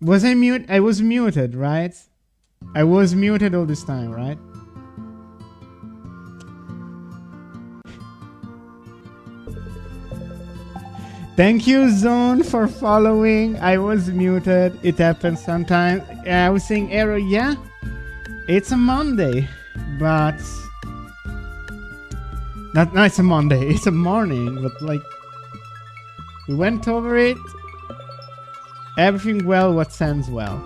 Was I mute? I was muted, right? I was muted all this time, right? Thank you, Zone, for following. I was muted. It happens sometimes. I was saying, Arrow, yeah, it's a Monday, but not. No, it's a Monday. It's a morning, but like we went over it. Everything well, what ends well.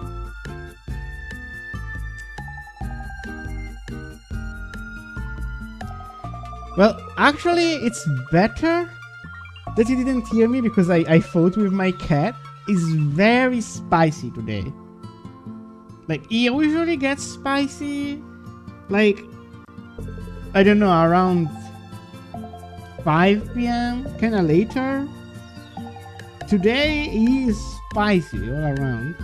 Well, actually, it's better that you didn't hear me because I fought with my cat. It's very spicy today. Like, he usually gets spicy, like, I don't know, around 5 p.m., kinda later. Today is spicy all around.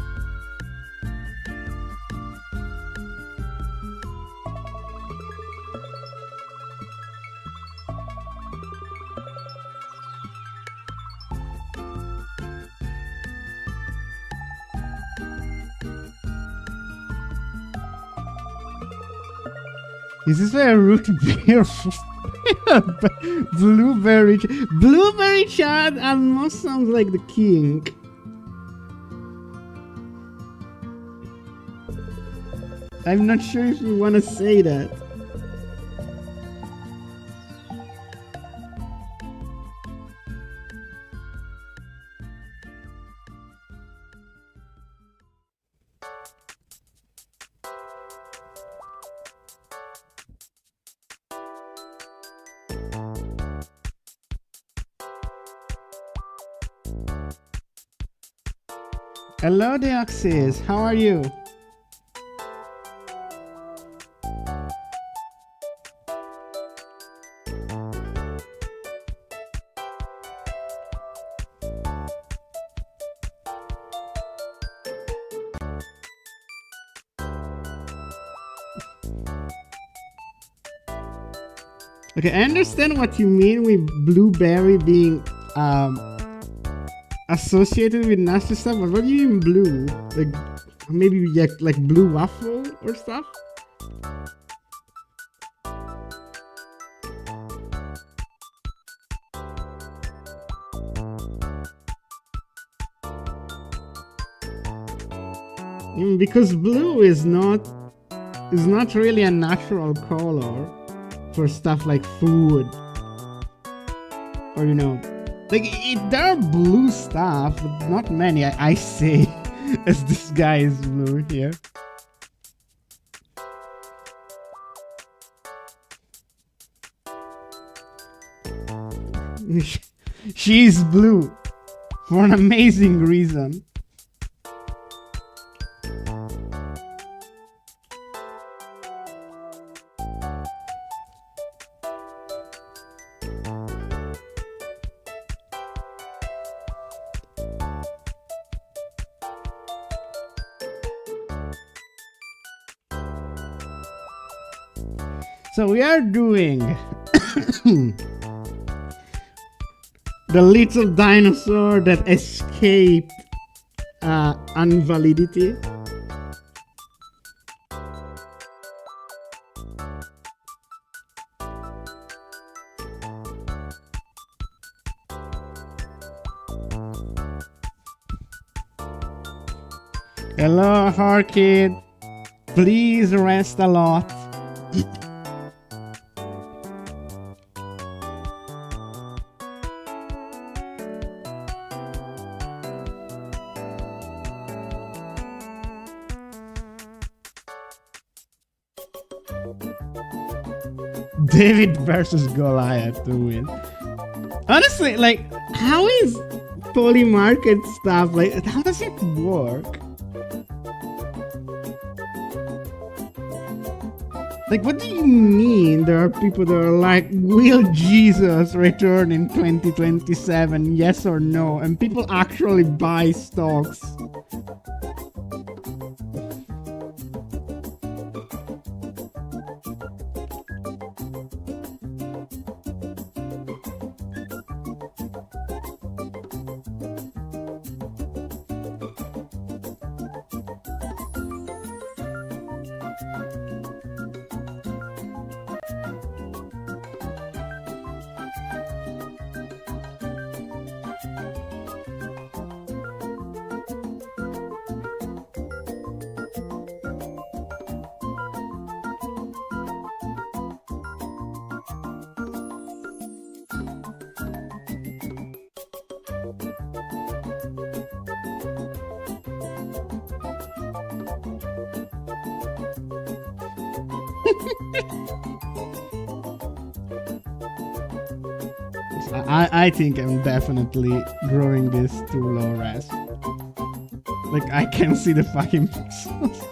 Is this a root beer? Blueberry Chad almost sounds like the king. I'm not sure if you want to say that. Hello, Deoxys. How are you? Okay, I understand what you mean with blueberry being associated with nasty stuff, but what do you mean blue? Like maybe like blue waffle or stuff? Because blue is not really a natural color. for stuff like food. Or, like, there are blue stuff, but not many, I say, as this guy is blue here. She's blue for an amazing reason. So we are doing the little dinosaur that escaped invalidity. Hello, Orchid. Please rest a lot. David versus Goliath to win. Honestly, like, how is polymarket stuff, like, how does it work? Like, what do you mean there are people that are like, will Jesus return in 2027, yes or no? And people actually buy stocks. I think I'm definitely drawing this too low res. Like, I can see the fucking pixels.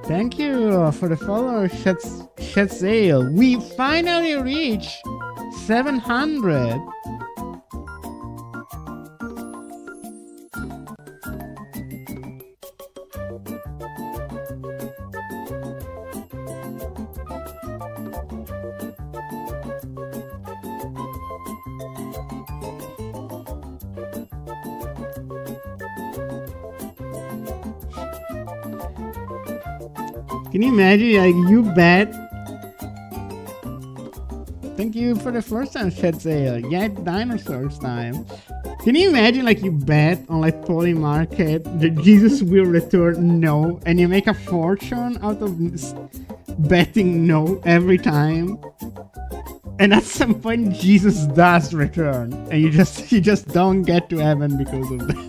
Thank you for the follow, Shetsail. We finally reached 700. Can you imagine, like, you bet? Thank you for the first time, Shetsail. Yeah, it's dinosaurs time. Can you imagine, like, you bet on, like, Polymarket that Jesus will return no, and you make a fortune out of betting no every time? And at some point, Jesus does return, and you just don't get to heaven because of that.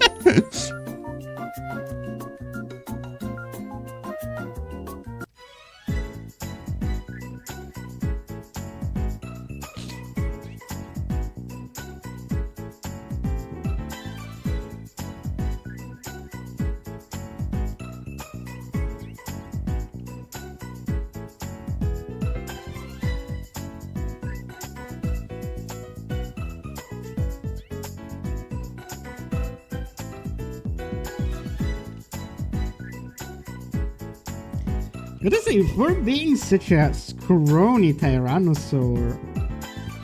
Gotta say, for being such a scrawny tyrannosaur,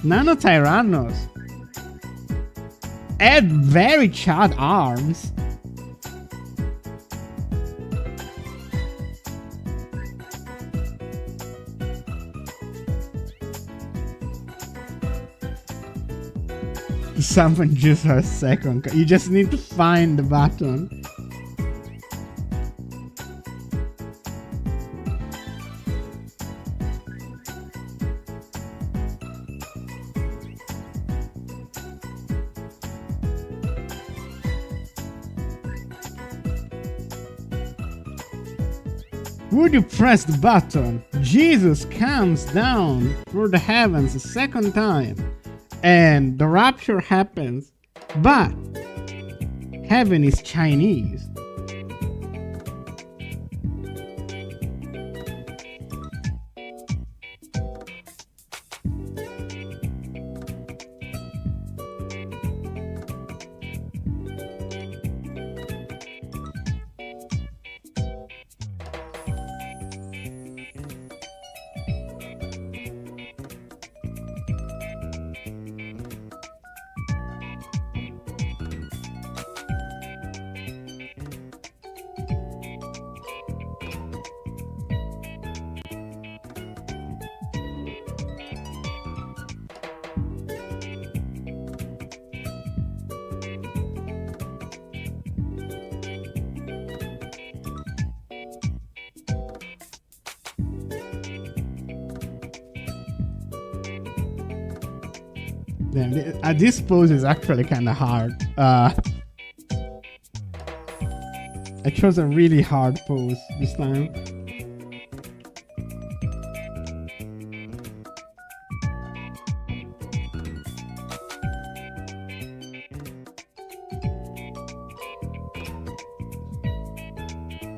Nanotyrannos had very charred arms. Someone just for a second. You just need to find the button. Would you press the button? Jesus comes down through the heavens a second time, and the rapture happens, but heaven is Chinese. Damn, this pose is actually kind of hard. I chose a really hard pose this time.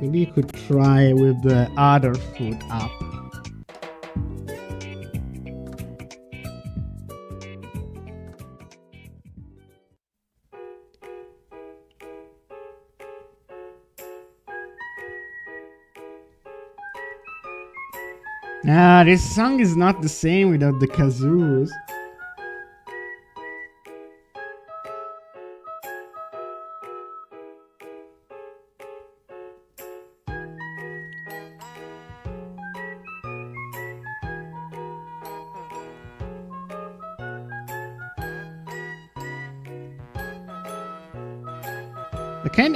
Maybe you could try with the other foot up. Ah, this song is not the same without the kazoos.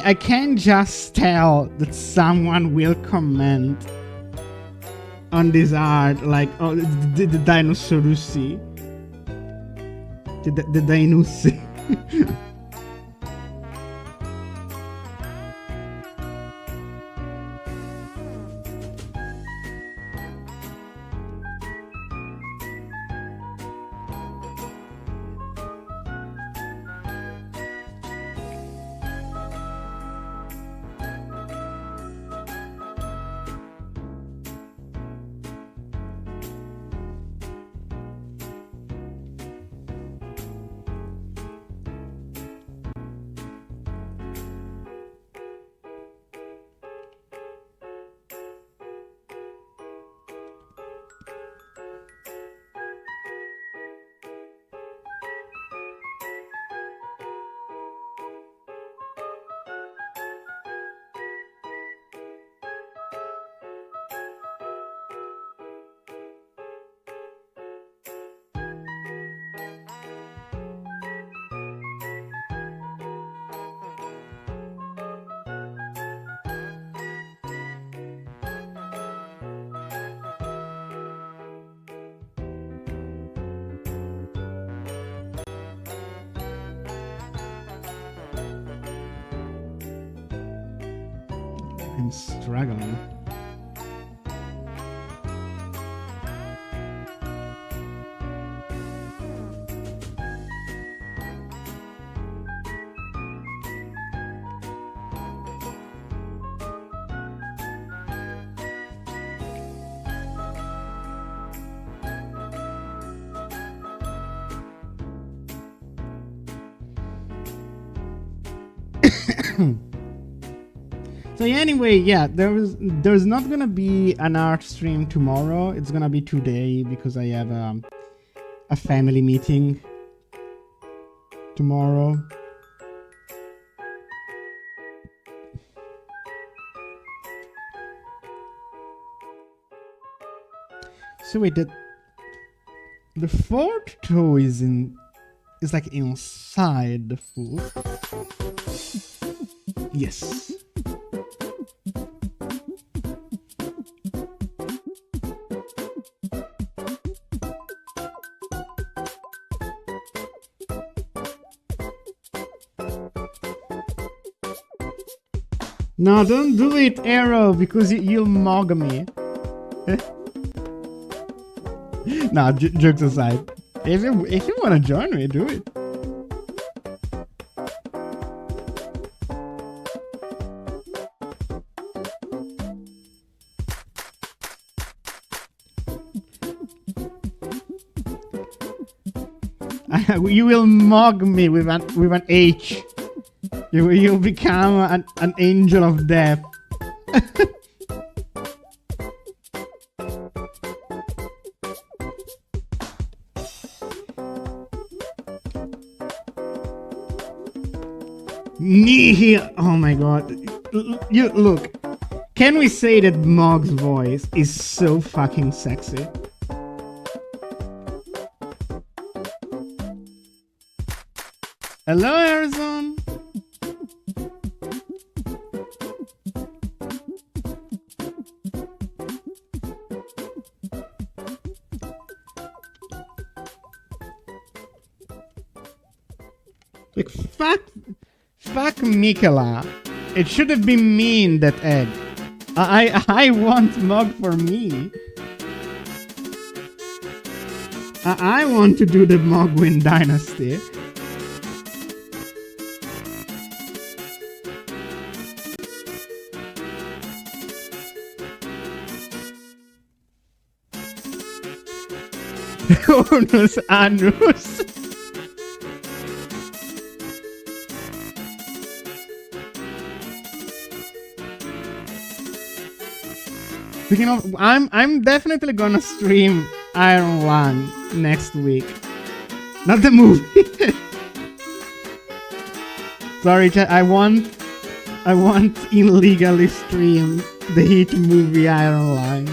I can just tell that someone will comment on this art, like, oh, the Dinosaurusi. The Dinusi. I'm struggling. So anyway, yeah, there's not gonna be an art stream tomorrow. It's gonna be today because I have a family meeting tomorrow. So wait, the fourth toe is like inside the foot. Yes. No, don't do it, Arrow, because you'll mog me. Nah, jokes aside. If you want to join me, do it. You will mog me with an H. You'll become an angel of death. Oh my god. You look. Can we say that Mog's voice is so fucking sexy? Hello, Arizona. Like, fuck Mikola. It should have been me in that egg. I want Mog for me. I want to do the Mogwin dynasty. Onus Anus. Speaking of, I'm definitely gonna stream Iron One next week. Not the movie. Sorry, chat. I want illegally stream the hit movie Iron Line.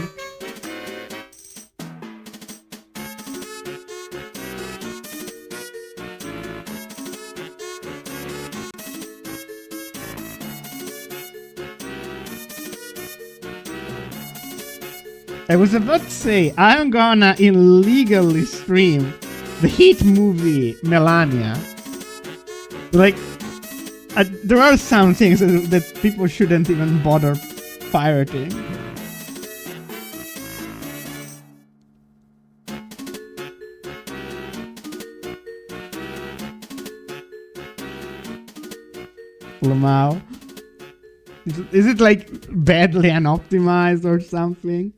I was about to say, I'm gonna illegally stream the hit movie Melania. Like, there are some things that people shouldn't even bother pirating. Lamau. Is it like badly unoptimized or something?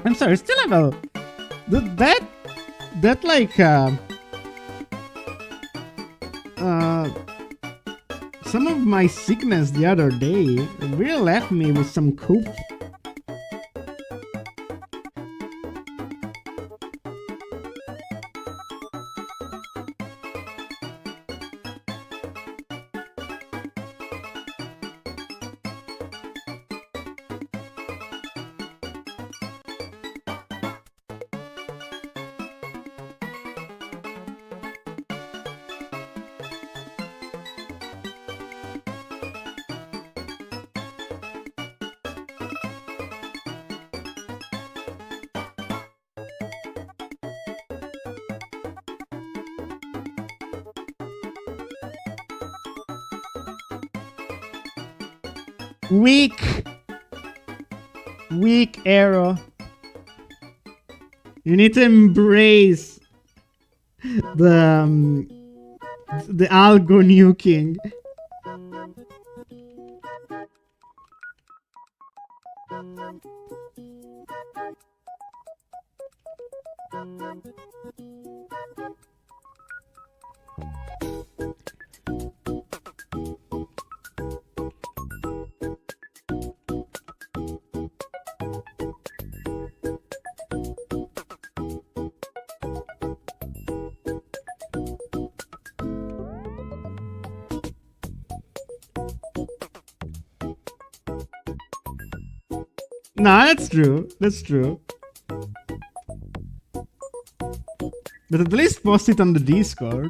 I'm sorry, still have a that like some of my sickness the other day really left me with some cope. Weak Arrow. You need to embrace the The algo nuking. No, that's true. That's true. But at least post it on the Discord.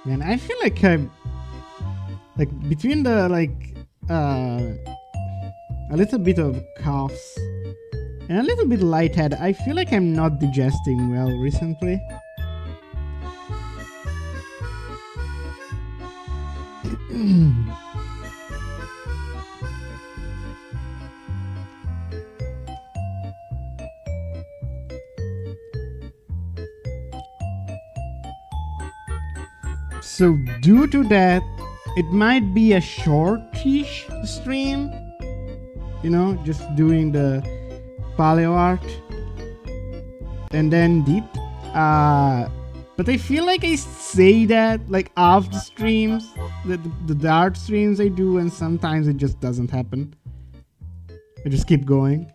Man, I feel like I'm like between the a little bit of coughs and a little bit lightheaded. I feel like I'm not digesting well recently. So due to that, it might be a shortish stream. You know, just doing the paleo art and then deep. But I feel like I say that like off the streams, the art streams I do, and sometimes it just doesn't happen. I just keep going.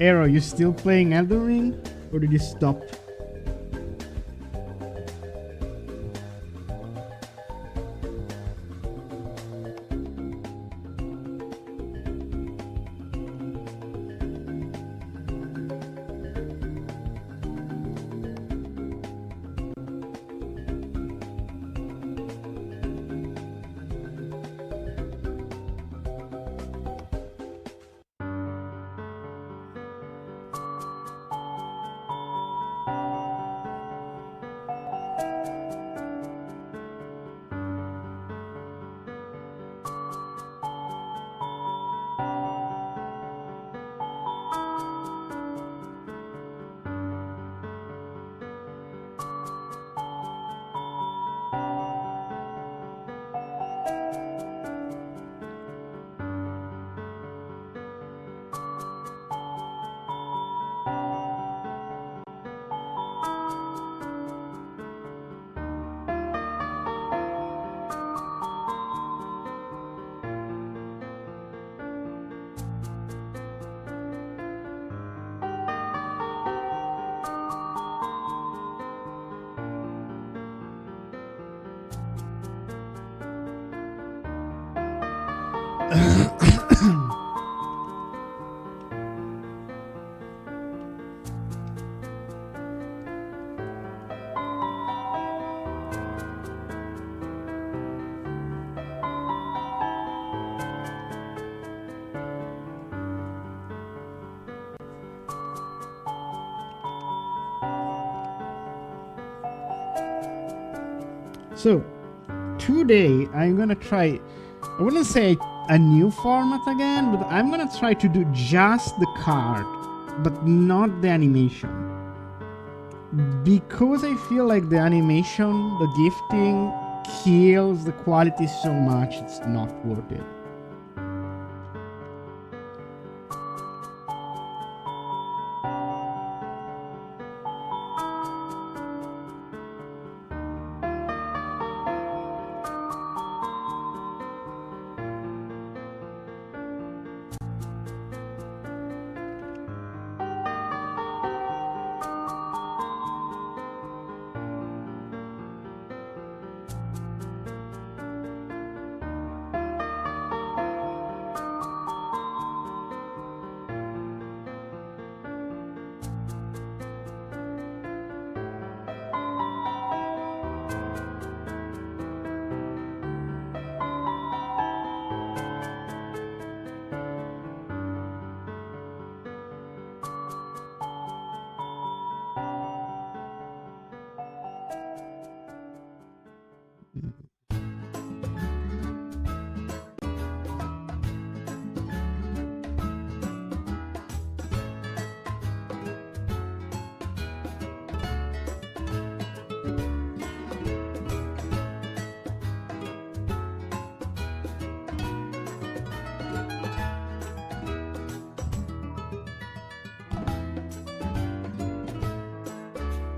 Arrow, you still playing Elden Ring? Or did you stop? So, today I'm gonna try, I wouldn't say a new format again, but I'm gonna try to do just the card, but not the animation. Because I feel like the animation, the gifting, kills the quality so much, it's not worth it.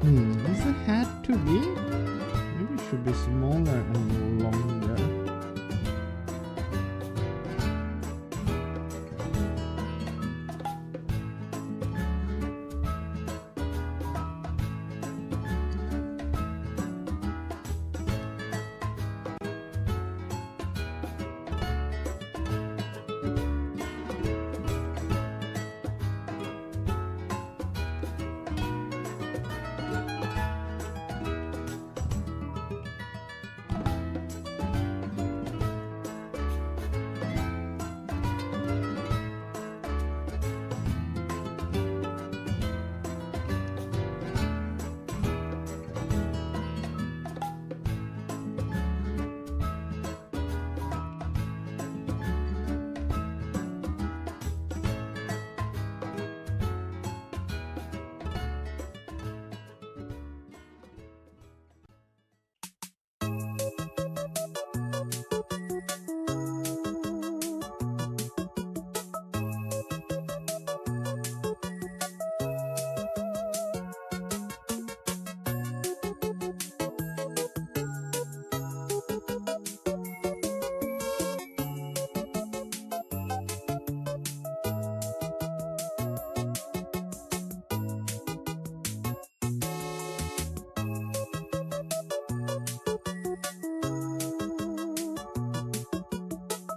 Does it have to be? Maybe it should be smaller and longer.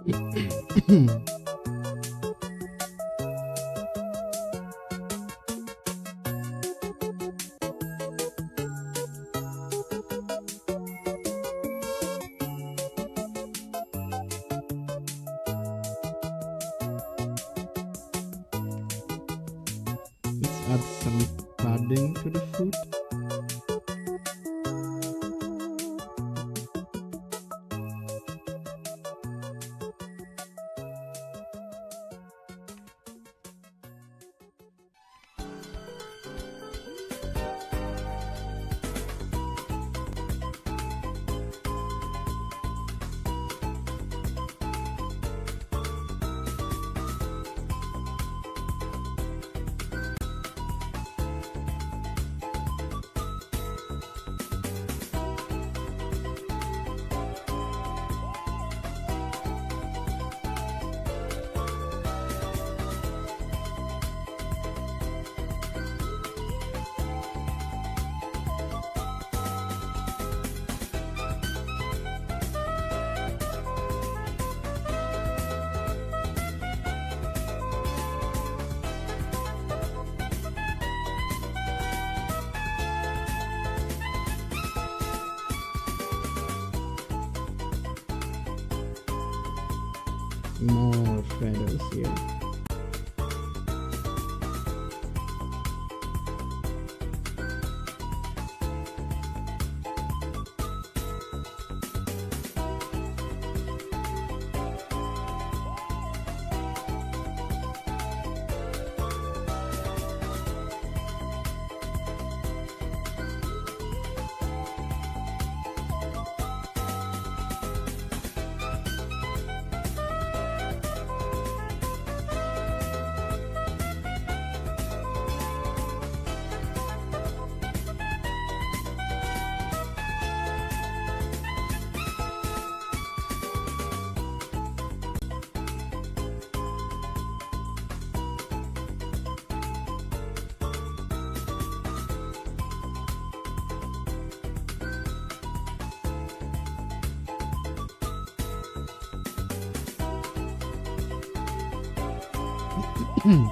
Let's add some padding to the food. More feathers here. Okay.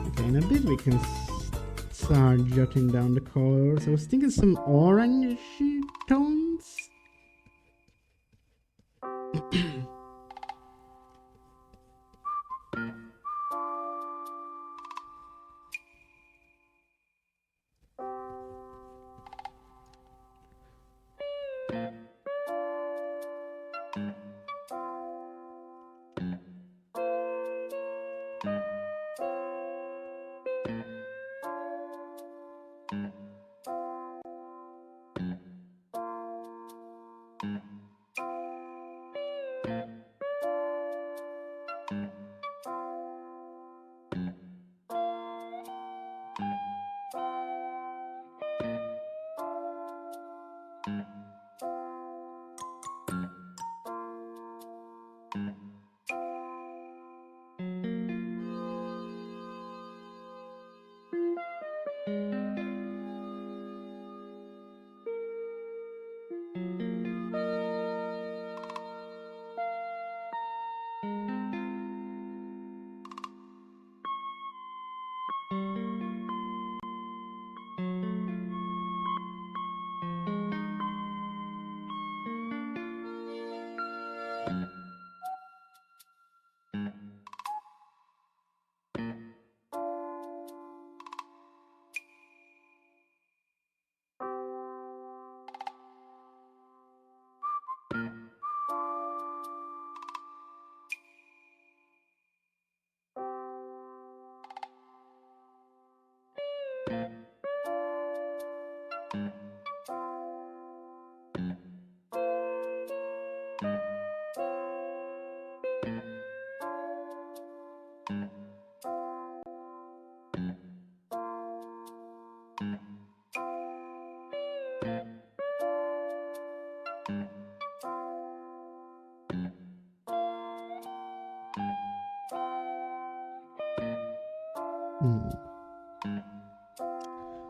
Okay, in a bit we can start jotting down the colors. I was thinking some orange tones.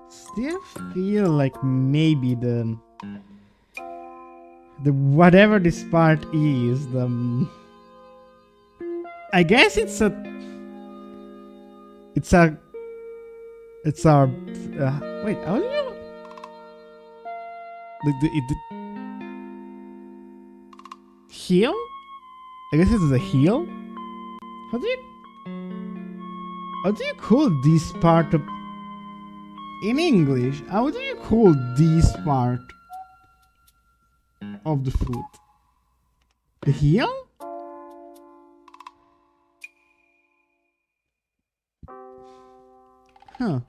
Still feel like maybe the whatever this part is, I guess it's a wait, how do you heel? I guess it's a heel. How do you call this part of, in English, how do you call this part of the foot? The heel? Huh.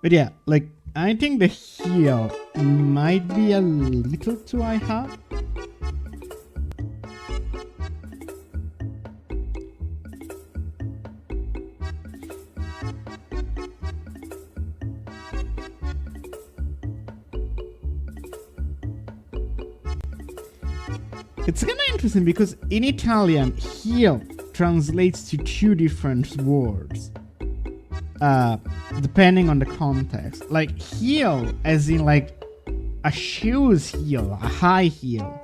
But yeah, like, I think the heel might be a little too high. It's kind of interesting because in Italian, heel translates to two different words, depending on the context. Like heel, as in like a shoe's heel, a high heel,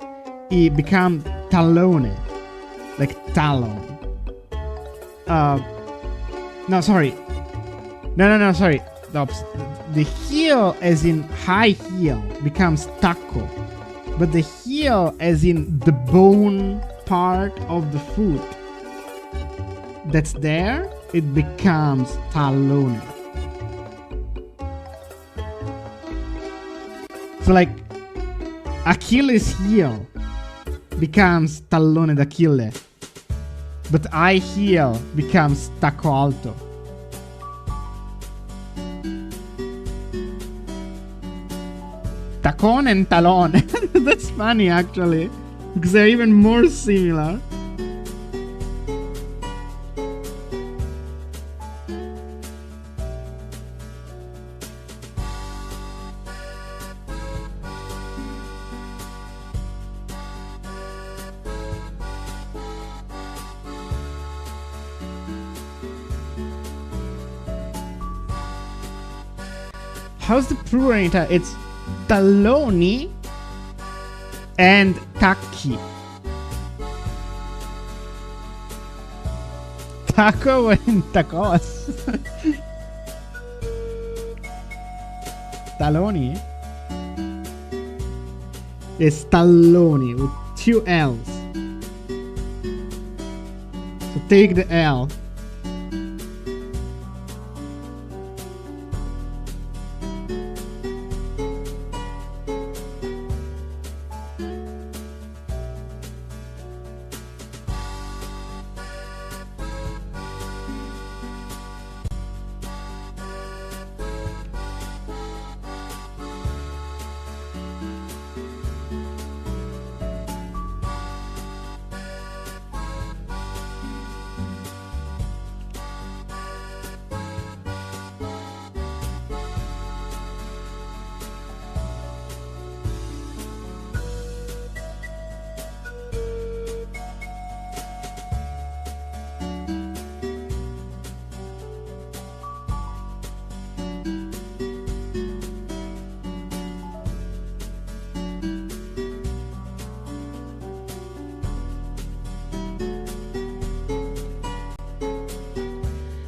it becomes tallone, like talon. No, sorry. No, sorry. The heel, as in high heel, becomes tacco. But the heel, as in the bone part of the foot that's there, it becomes tallone. So like Achilles heel becomes tallone d'Achille, but high heel becomes tacco alto. Tacon and talon. That's funny actually, because they're even more similar. How's the plural in Italian? It's talloni and tacchi. Taco and tacos. Talloni is talloni with two L's. So take the L.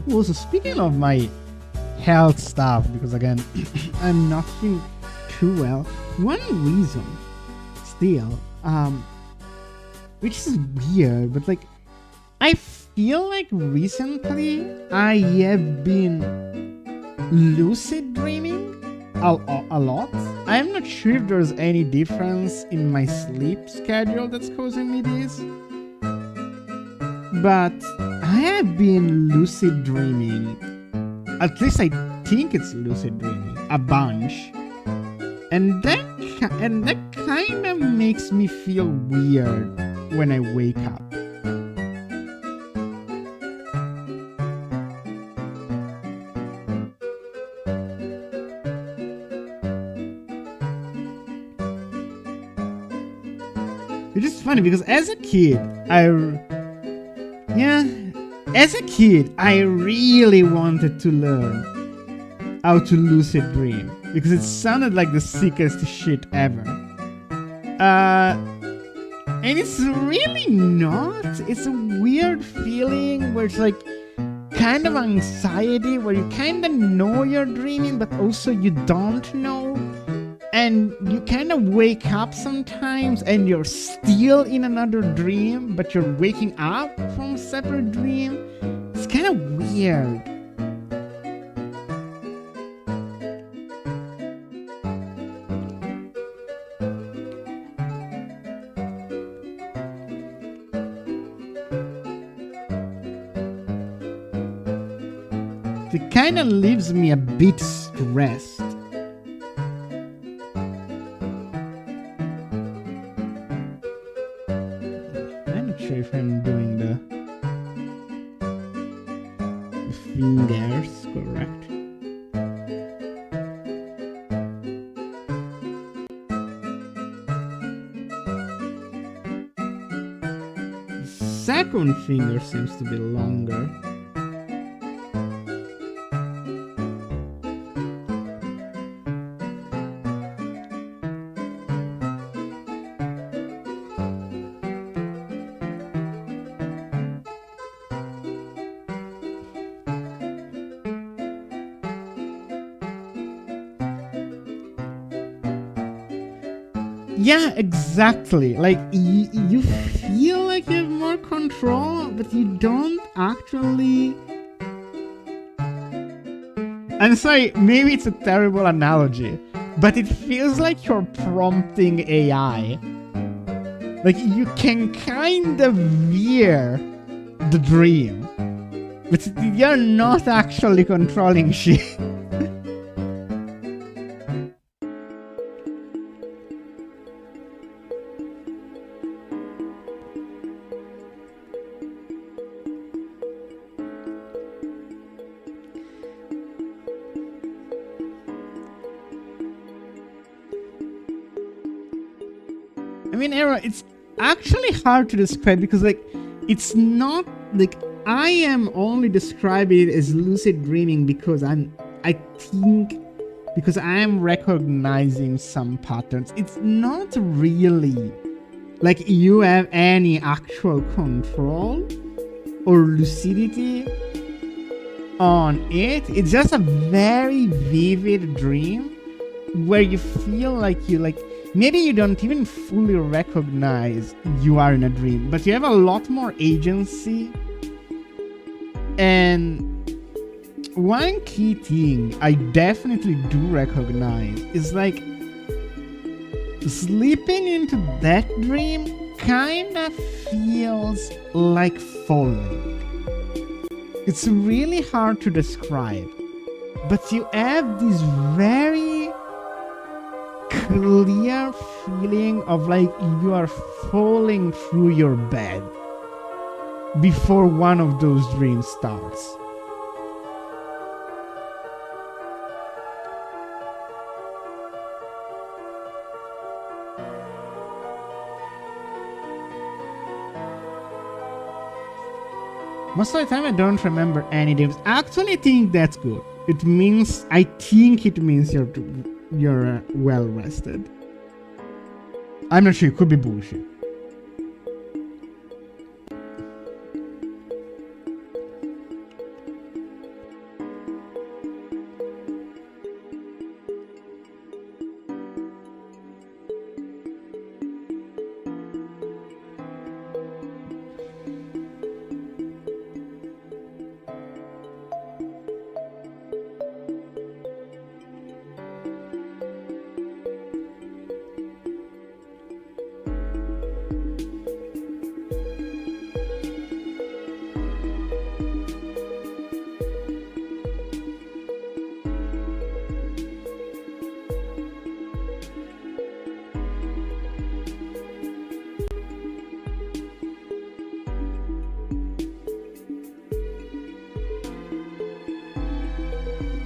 Also, speaking of my health stuff, because again, I'm not feeling too well. One reason, still, which is weird, but like, I feel like recently I have been lucid dreaming a lot. I'm not sure if there's any difference in my sleep schedule that's causing me this, but I have been lucid dreaming, at least I think it's lucid dreaming, a bunch. And that kind of makes me feel weird when I wake up. It's just funny because as a kid, As a kid, I really wanted to learn how to lucid dream because it sounded like the sickest shit ever. And it's really not. It's a weird feeling where it's like kind of anxiety where you kind of know you're dreaming, but also you don't know. And you kind of wake up sometimes and you're still in another dream, but you're waking up from a separate dream. It's kind of weird. It kind of leaves me a bit stressed. I'm not sure if I'm doing the fingers correct. The second finger seems to be longer. Yeah, exactly. Like, you feel like you have more control, but you don't actually... I'm sorry, maybe it's a terrible analogy, but it feels like you're prompting AI. Like, you can kind of veer the dream, but you're not actually controlling shit. I mean, Era, it's actually hard to describe because, like, it's not like I am only describing it as lucid dreaming because I think because I am recognizing some patterns. It's not really like you have any actual control or lucidity on it. It's just a very vivid dream where you feel like maybe you don't even fully recognize you are in a dream, but you have a lot more agency. And one key thing I definitely do recognize is like sleeping into that dream kind of feels like falling. It's really hard to describe, but you have this very clear feeling of like you are falling through your bed before one of those dreams starts. Most of the time I don't remember any dreams. Actually, I think that's good. I think it means you're well rested. I'm not sure, it could be bullshit.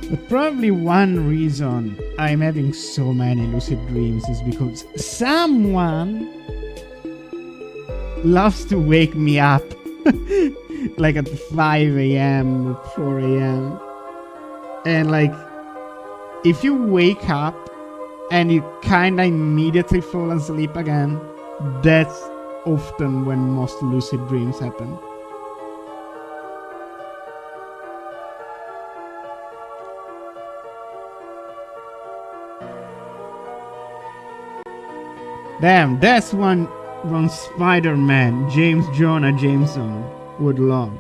But probably one reason I'm having so many lucid dreams is because someone loves to wake me up. like at 5 a.m., 4 a.m. And like, if you wake up and you kinda immediately fall asleep again, that's often when most lucid dreams happen. Damn, that's one Spider-Man James Jonah Jameson would love.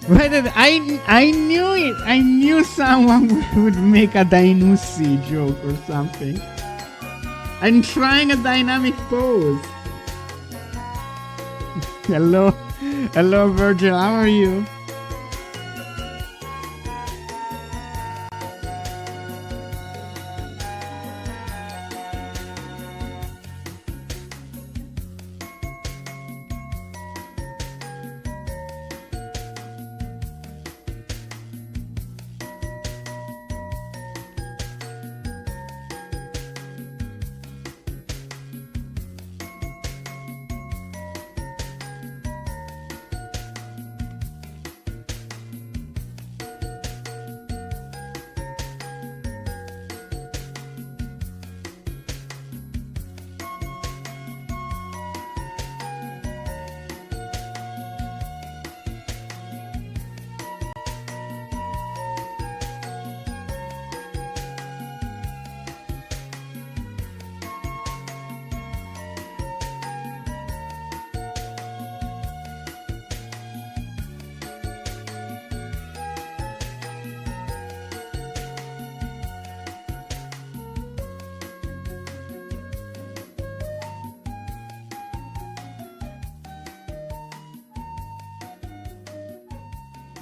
But I knew it. I knew someone would make a Dainusi joke or something. I'm trying a dynamic pose. Hello, hello, Virgil. How are you?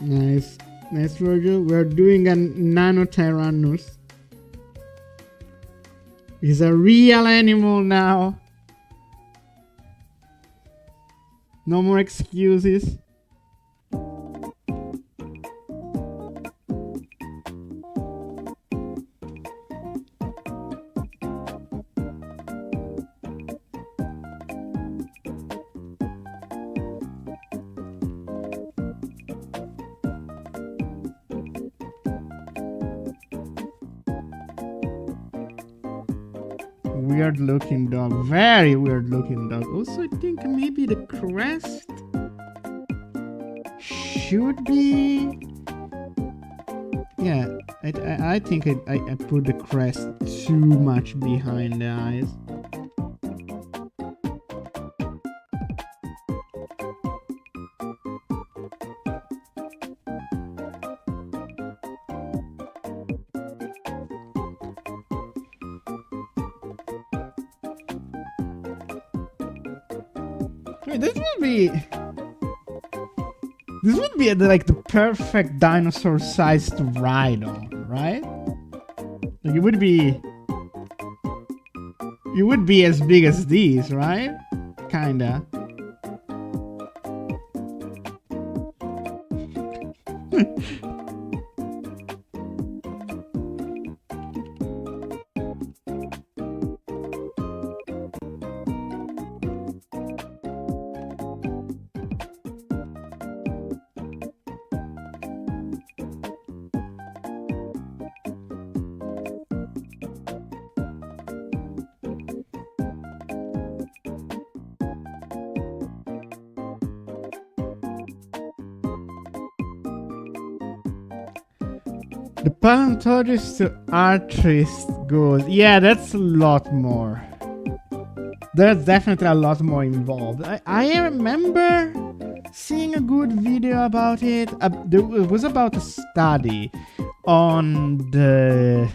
Nice. Nice, Virgil. We're doing a Nanotyrannus. He's a real animal now. No more excuses. Weird looking dog. Very weird looking dog. Also, I think maybe the crest should be... Yeah, I think I put the crest too much behind the eyes. Wait, this would be like the perfect dinosaur size to ride on, right? Like it would be as big as these, right? Kinda. The paleontologist to artist goes. Yeah, that's a lot more. There's definitely a lot more involved. I remember seeing a good video about it. It was about a study on the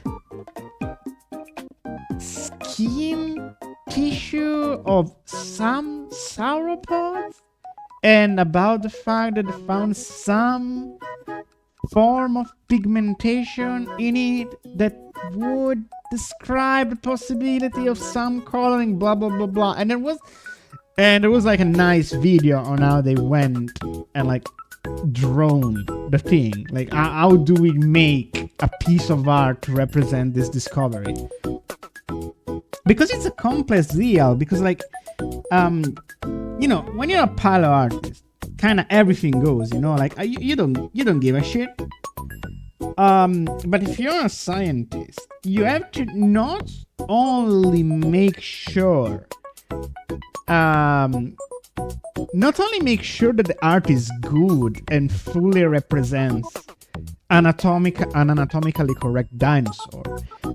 skin tissue of some sauropods, and about the fact that they found some form of pigmentation in it that would describe the possibility of some coloring, blah blah blah blah. And there was like a nice video on how they went and like drone the thing. Like how do we make a piece of art to represent this discovery? Because it's a complex deal. Because like you know, when you're a paleo artist, kind of everything goes. You know, like you don't give a shit. But if you're a scientist, you have to not only make sure, not only make sure that the art is good and fully represents an anatomically correct dinosaur,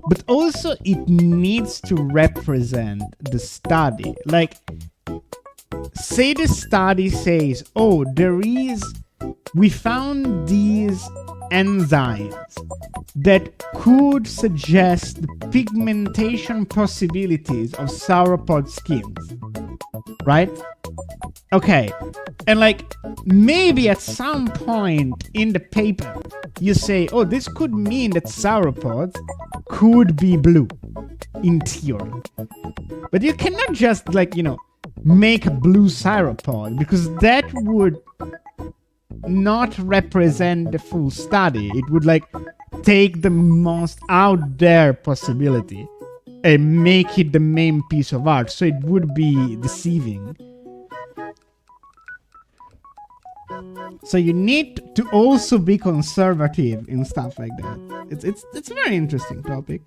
but also it needs to represent the study. Like, say the study says, oh, we found these enzymes that could suggest the pigmentation possibilities of sauropod skins, right? Okay, and like maybe at some point in the paper you say, oh, this could mean that sauropods could be blue in theory, but you cannot just like, you know, make a blue sauropod, because that would not represent the full study. It would like take the most out there possibility and make it the main piece of art, so it would be deceiving. So you need to also be conservative in stuff like that. It's a very interesting topic.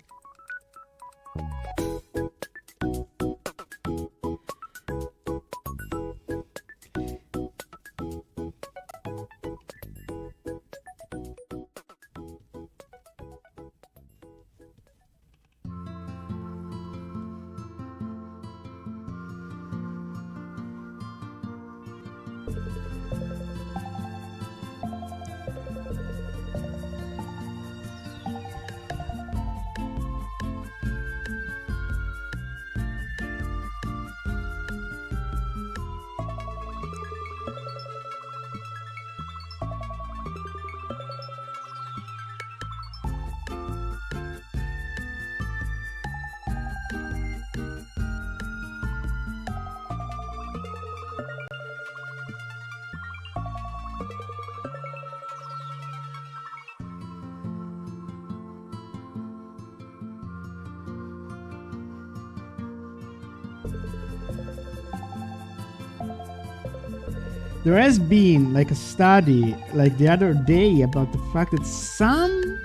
There has been like a study like the other day about the fact that some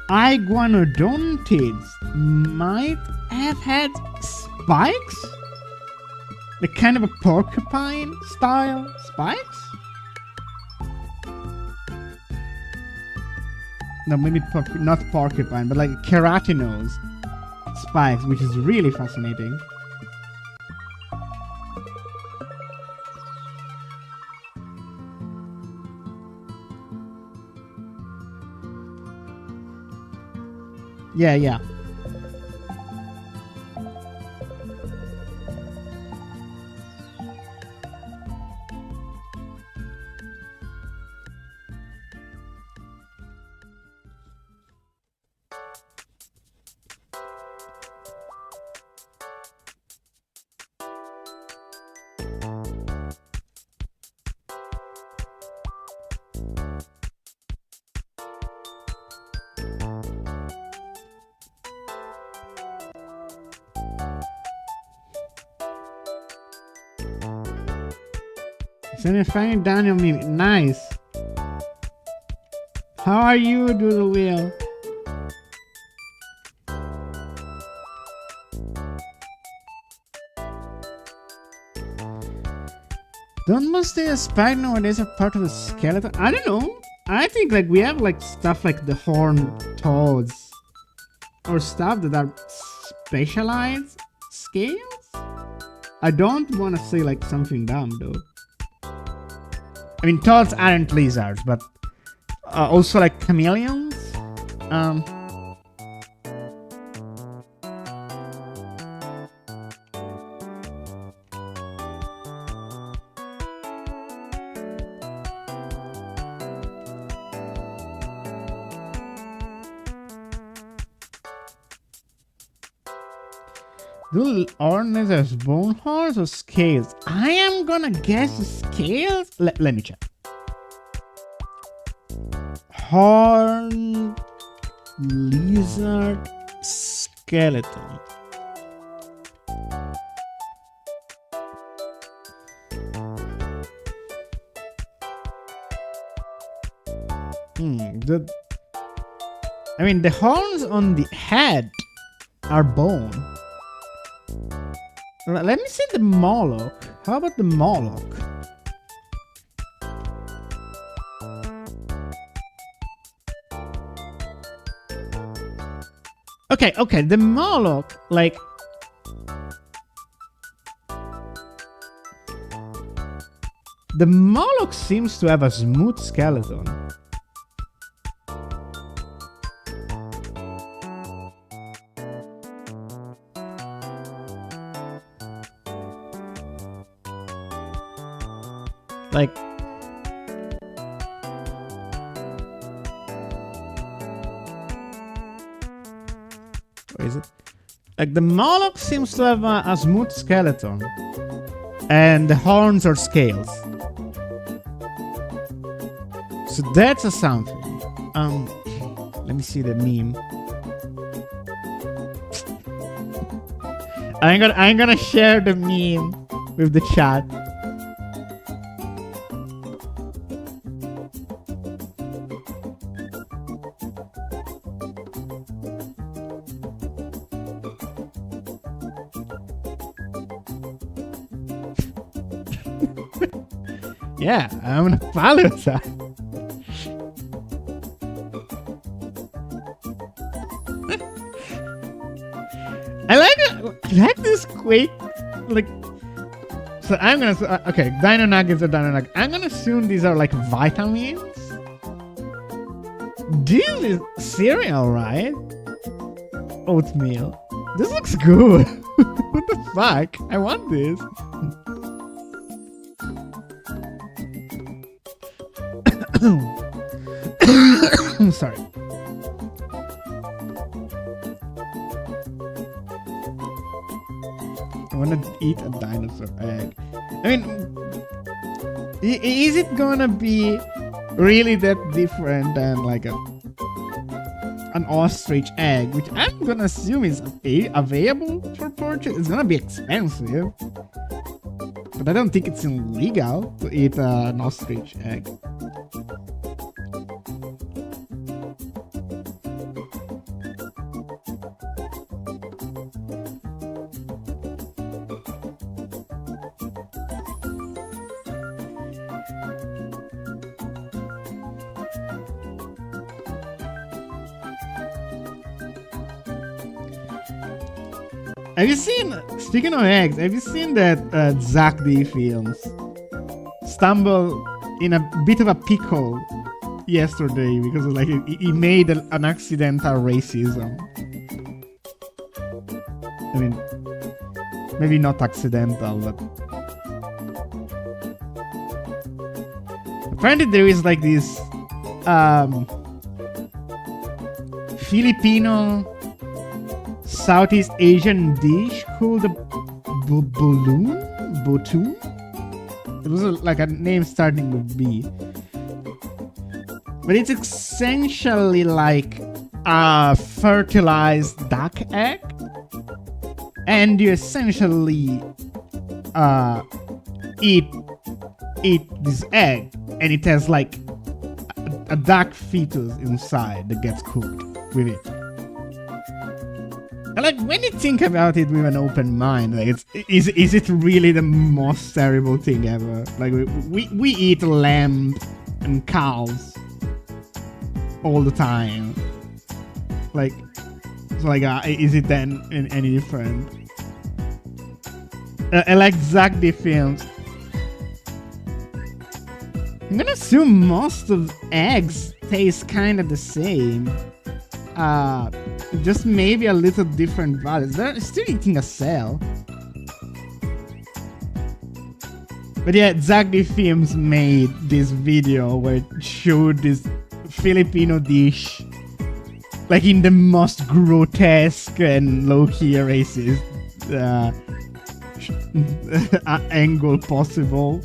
iguanodontids might have had spikes, like kind of a porcupine style spikes. No, maybe not porcupine, but like keratinose spikes, which is really fascinating. Yeah. Semi-final Daniel meme. Nice. How are you, Doodle Wheel? Don't most of the spike nowadays are part of the skeleton? I don't know. I think like we have like stuff like the horned toads or stuff that are specialized scales. I don't want to say like something dumb though. I mean, toads aren't lizards, but also like chameleons. Do ornithers bone horns or scales? I am gonna guess scales. Let me check. Horn lizard skeleton. The horns on the head are bone. Let me see the Moloch. How about the Moloch? Okay, the Moloch, like... The Moloch seems to have a smooth skeleton. Like, where is it? Like the Moloch seems to have a smooth skeleton, and the horns are scales. So that's a something. Let me see the meme. I'm gonna share the meme with the chat. Yeah, I'm gonna follow that. I like this quick, like. So I'm gonna okay, Dino Nuggets are Dino Nuggets. I'm gonna assume these are like vitamins. This is cereal, right? Oatmeal. This looks good. What the fuck? I want this. I'm sorry. I want to eat a dinosaur egg. I mean, is it gonna be really that different than like an ostrich egg, which I'm gonna assume is available for purchase? It's gonna be expensive, but I don't think it's illegal to eat an ostrich egg. Have you seen, speaking of eggs, have you seen that Zach D Films stumbled in a bit of a pickle yesterday because like he made an accidental racism? I mean, maybe not accidental, but apparently there is like this Filipino Southeast Asian dish called the Botoon. It was like a name starting with B, but it's essentially like a fertilized duck egg, and you essentially eat this egg, and it has like a duck fetus inside that gets cooked with it. And like when you think about it with an open mind, like is it really the most terrible thing ever? Like we eat lamb and cows all the time. Like, it's like, is it then any different? I like Zagdi films. I'm gonna assume most of eggs taste kind of the same. Just maybe a little different values. They're still eating a cell. But yeah, Zagdi Films made this video where it showed this Filipino dish like in the most grotesque and low-key racist angle possible.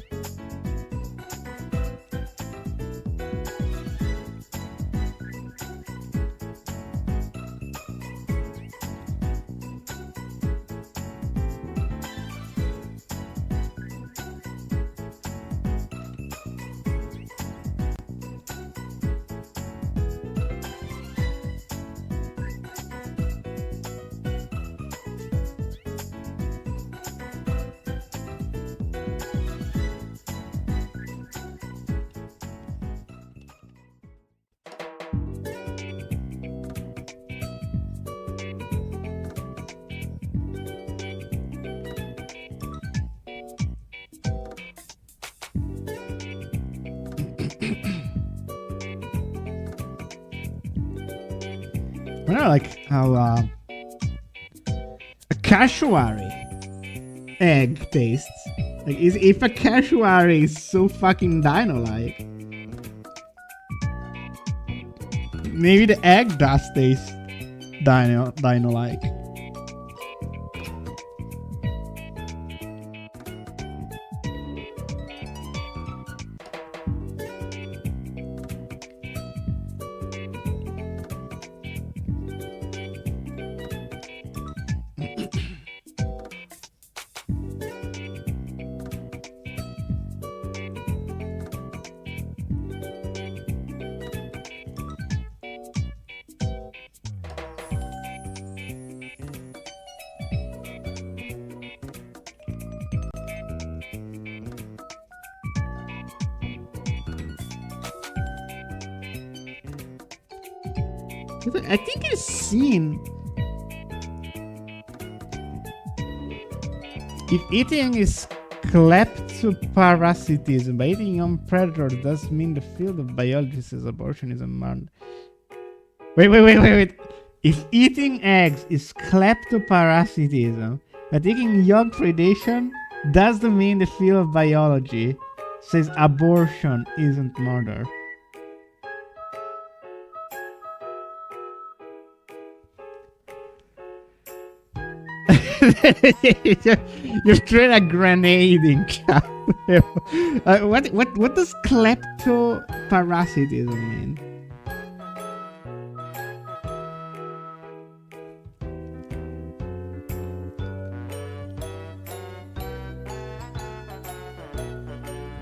I don't like how a cassowary egg tastes. Like, if a cassowary is so fucking dino-like, maybe the egg does taste dino-like. I think it's seen. If eating is kleptoparasitism, by eating young predators does mean the field of biology says abortion is a man. Wait. If eating eggs is kleptoparasitism, by taking young predation doesn't mean the field of biology says abortion isn't murder. You've thrown a grenade in chat. What does kleptoparasitism mean?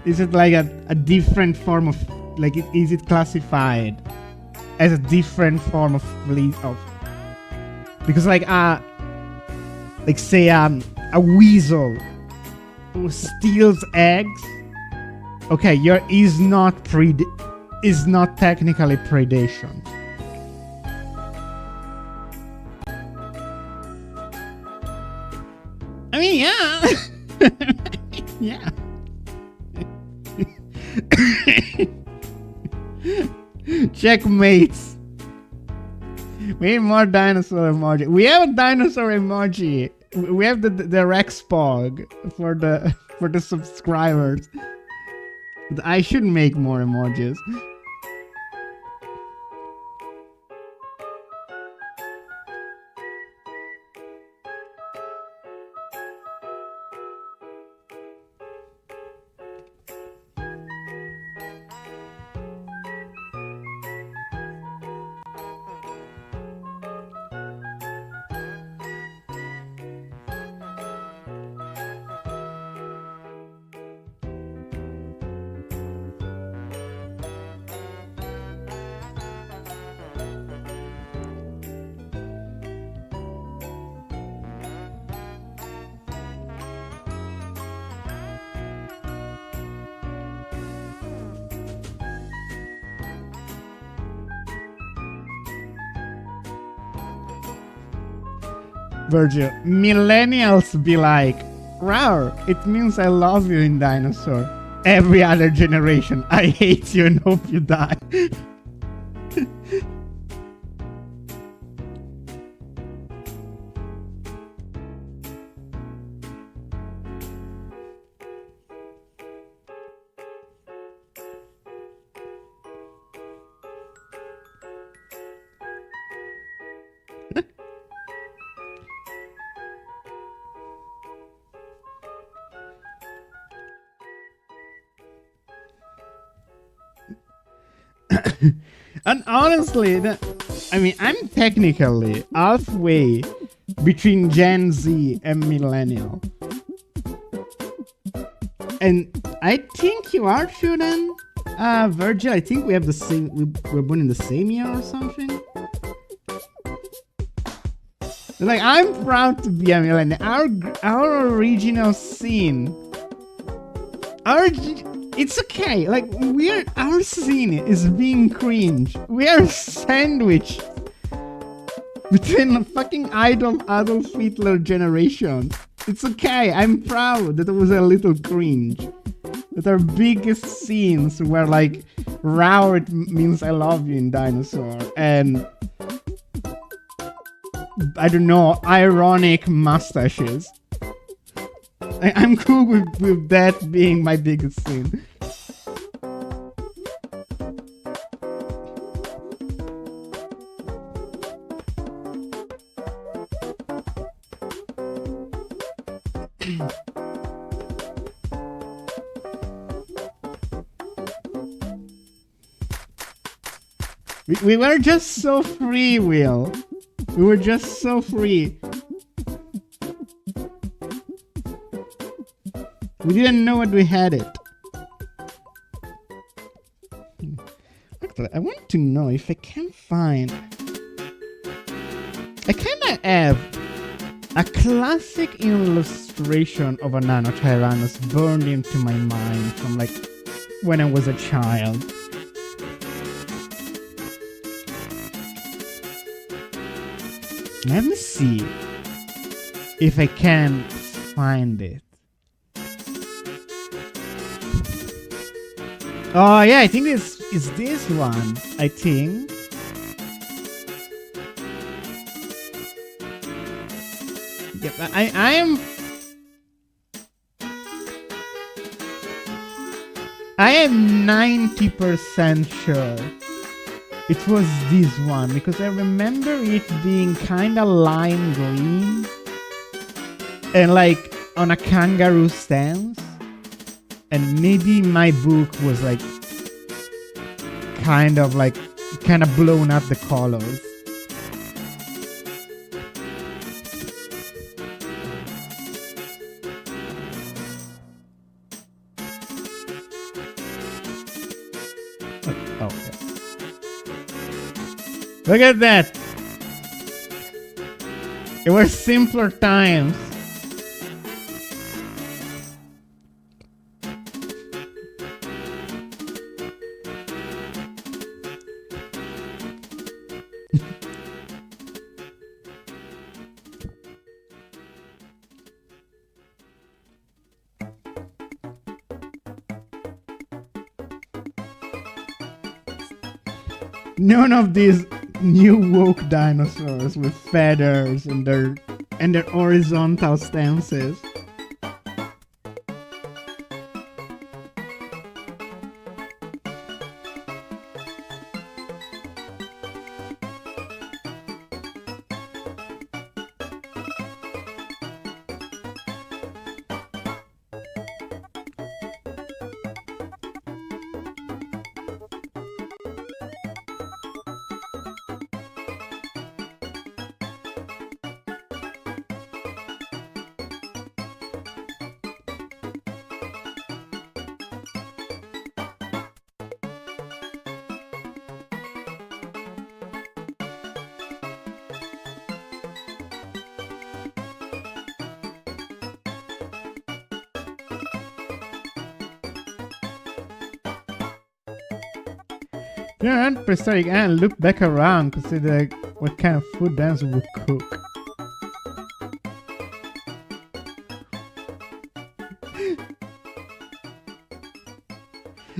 Is it like a different form of, like, is it classified as a different form of because like say a weasel who steals eggs, okay, is not technically predation. I mean, yeah. Yeah. Checkmates. We need more dinosaur emoji. We have a dinosaur emoji. We have the Rex Pog for the subscribers. But I should make more emojis. Virgil, millennials be like, rawr, it means I love you in dinosaur. Every other generation, I hate you and hope you die. And honestly, I mean, I'm technically halfway between Gen Z and Millennial. And I think you are too then, Virgil. I think we have the same, we're born in the same year or something. Like, I'm proud to be a Millennial. Our original scene, it's okay. Like, our scene is being cringe. We are sandwiched between a fucking Adolf Hitler generation. It's okay. I'm proud that it was a little cringe. That our biggest scenes were like, "Rawr, it means I love you" in Dinosaur, and I don't know, ironic mustaches. I'm cool with that being my biggest scene. We were just so free, Will. We were just so free. We didn't know what we had it. Actually, I want to know if I can find... I kinda have a classic illustration of a Nanotyrannus burned into my mind from like when I was a child. Let me see if I can find it. Oh yeah, I think this is this one. I think. Yep, I am 90% sure it was this one, because I remember it being kinda lime green and like on a kangaroo stance, and maybe my book was like kind of blown up the colors. Oh, yeah. Look at that! It was simpler times. None of these new woke dinosaurs with feathers and their horizontal stances. Yeah, and prehistoric and look back around, consider what kind of food dinosaurs would cook.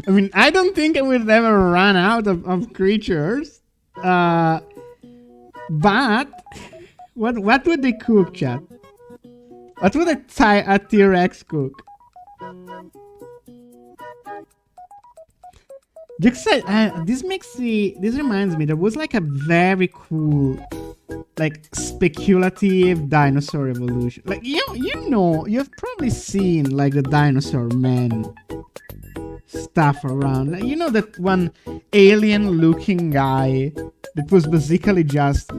I mean, I don't think I will ever run out of creatures. But what would they cook, chat? What would a T-Rex cook? This reminds me, there was like a very cool, like, speculative dinosaur evolution. Like, you've probably seen like the dinosaur man stuff around. Like, that one alien looking guy that was basically just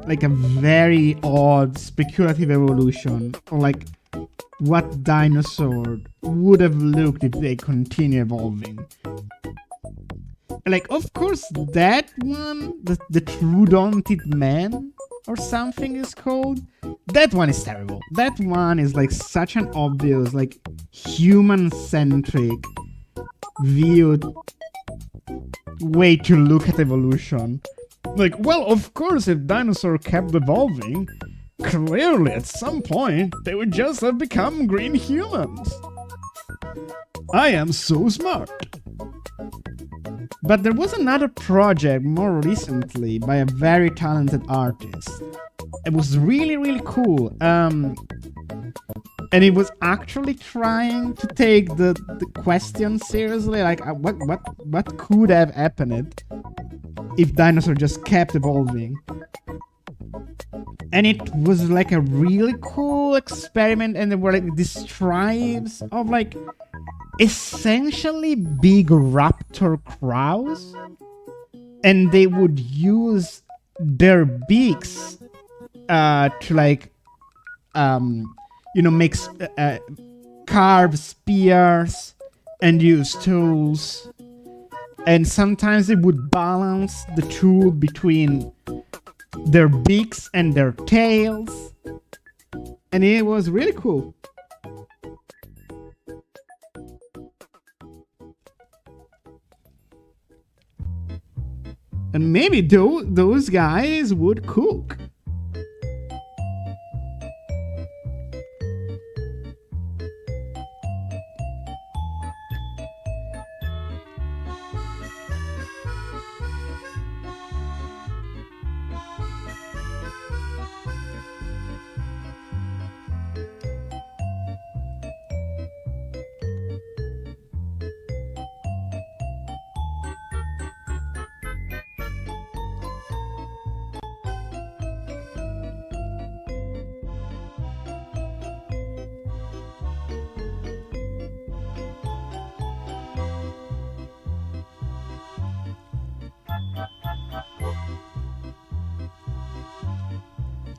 like a very odd speculative evolution, or like what dinosaur would have looked if they continue evolving. Like, of course, that one, the Troodonted Man or something is called, that one is terrible. That one is like such an obvious, like, human-centric viewed way to look at evolution. Like, well, of course, if dinosaurs kept evolving, clearly at some point they would just have become green humans. I am so smart. But there was another project more recently by a very talented artist. It was really, really cool. And it was actually trying to take the question seriously. Like, what could have happened if dinosaurs just kept evolving? And it was like a really cool experiment, and there were like these tribes of like essentially big raptor crows, and they would use their beaks to like make carve spears and use tools, and sometimes they would balance the tool between their beaks and their tails, and it was really cool. And maybe those guys would cook.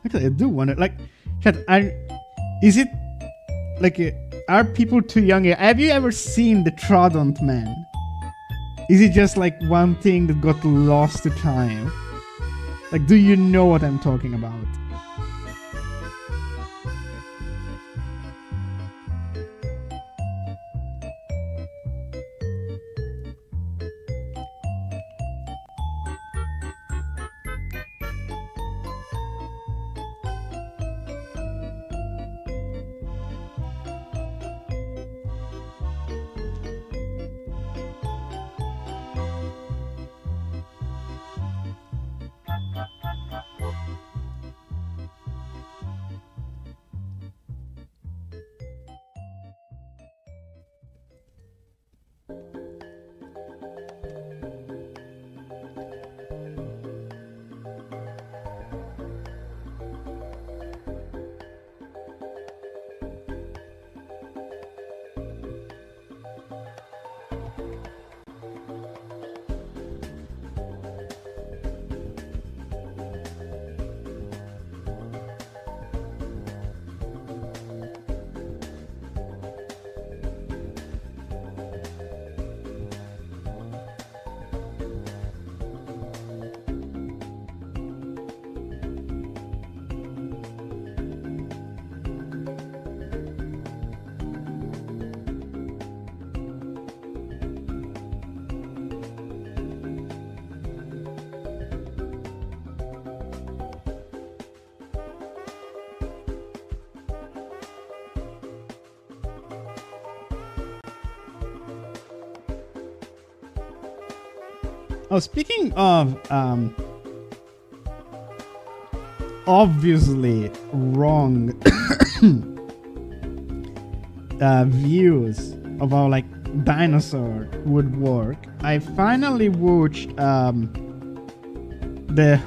Actually, I do wonder, like, chat, is it, like, are people too young? Have you ever seen the Troodont Man? Is it just, like, one thing that got lost to time? Like, do you know what I'm talking about? Oh, speaking of obviously wrong views of how like dinosaur would work, I finally watched the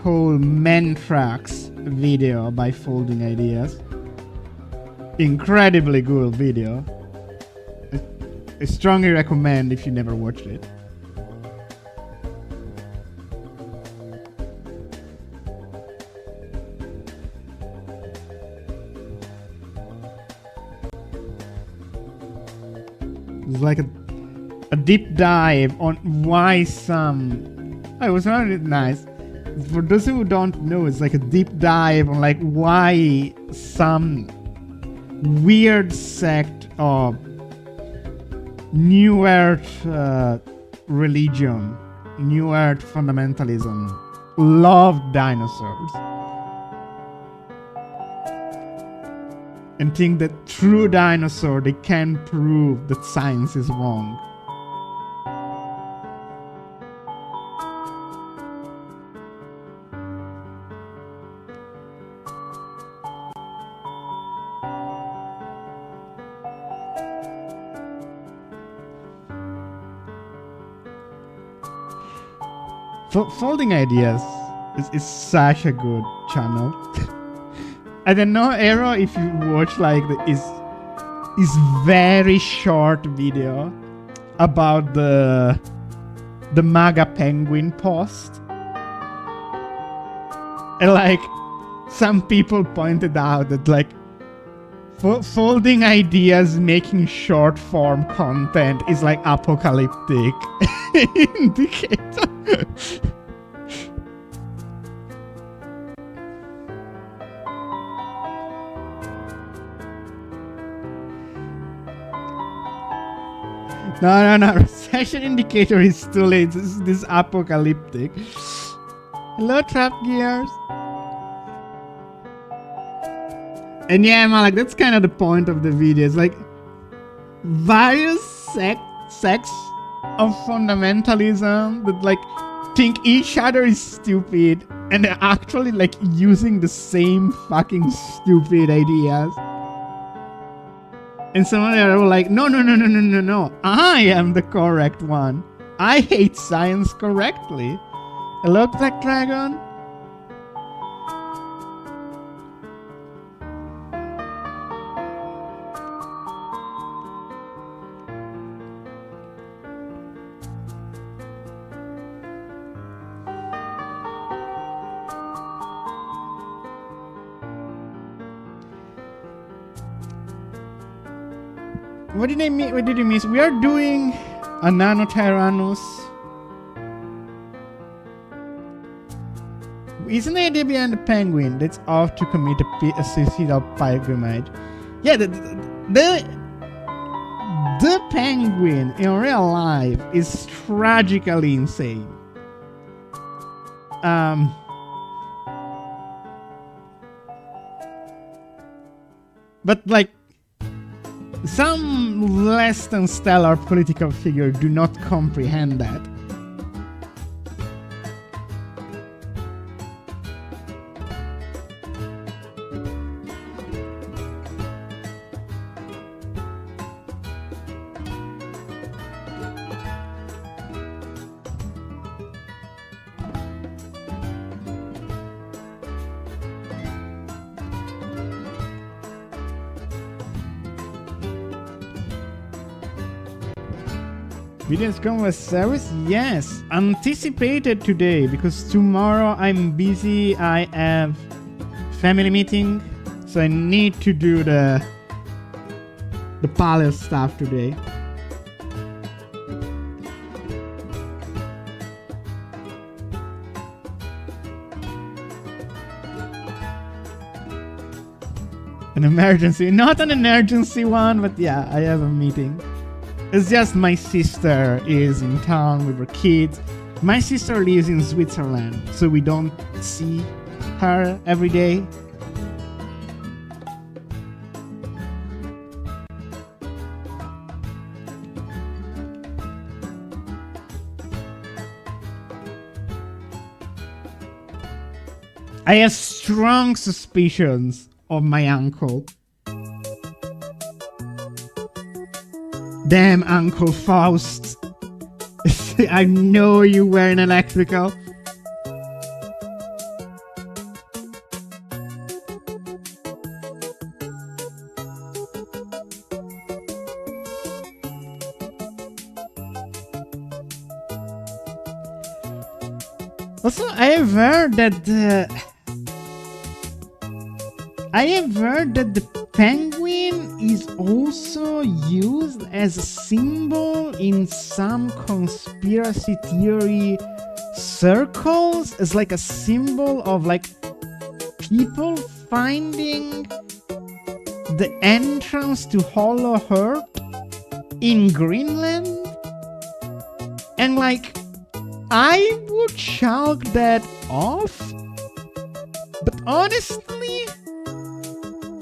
whole Mentrax video by Folding Ideas. Incredibly good video. I strongly recommend if you never watched it. It's like a deep dive on why some... Oh, it was really nice. For those who don't know, it's like a deep dive on like why some weird sect of New Earth religion, New Earth fundamentalism, love dinosaurs and think that through dinosaur they can prove that science is wrong. Folding Ideas is such a good channel. I don't know, Arrow, if you watch like is very short video about the MAGA penguin post. And like some people pointed out that like Folding Ideas making short form content is like apocalyptic indicator. No. Recession indicator is too late. This apocalyptic. Hello, Trap Gears. And yeah, man, like that's kind of the point of the video. It's like various sects of fundamentalism that like think each other is stupid and they're actually like using the same fucking stupid ideas. And some of them are like, no, I am the correct one. I hate science correctly. Hello, Black Dragon. What did I miss? What did you miss? We are doing a Nanotyrannus. Isn't the idea behind the penguin that's off to commit a suicidal pilgrimage? Yeah, the penguin in real life is tragically insane. But like, some less than stellar political figures do not comprehend that. Videos come with service? Yes, anticipated today because tomorrow I'm busy. I have family meeting, so I need to do the palace stuff today. An emergency, not an emergency one, but yeah, I have a meeting. It's just my sister is in town with her kids. My sister lives in Switzerland, so we don't see her every day. I have strong suspicions of my uncle. Damn, Uncle Faust. I know you were an electrical. Also, I have heard that the penguin is also used as a symbol in some conspiracy theory circles, as like a symbol of like people finding the entrance to Hollow Earth in Greenland. And like, I would chalk that off, but honestly,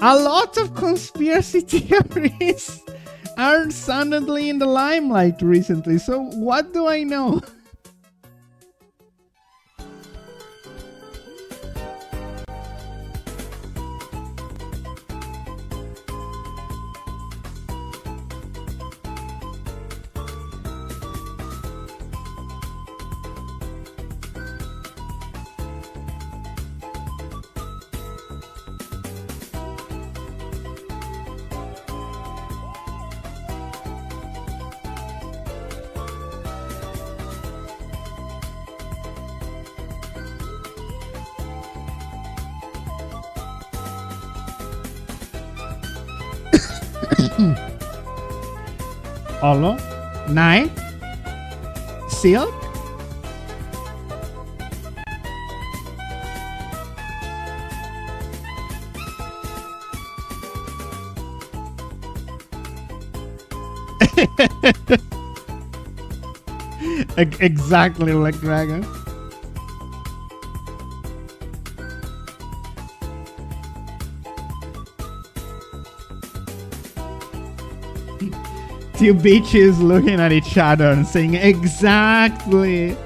a lot of conspiracy theories are suddenly in the limelight recently, so what do I know? Hollow Knight, Silk. Exactly like dragon. Two bitches looking at each other and saying exactly.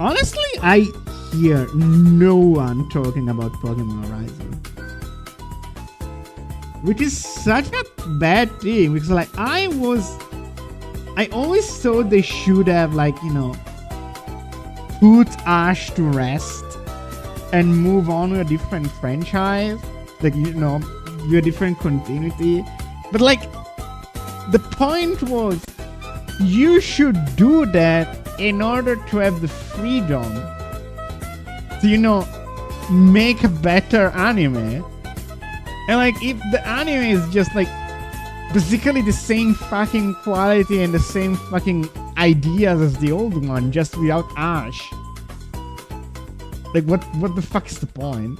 Honestly, I hear no one talking about Pokemon Horizon, which is such a bad thing, because like I always thought they should have, like, you know, put Ash to rest and move on to a different franchise, like, you know, do a different continuity. But like, the point was, you should do that in order to have the freedom to, you know, make a better anime. And like, if the anime is just like basically the same fucking quality and the same fucking ideas as the old one, just without Ash, like what the fuck is the point?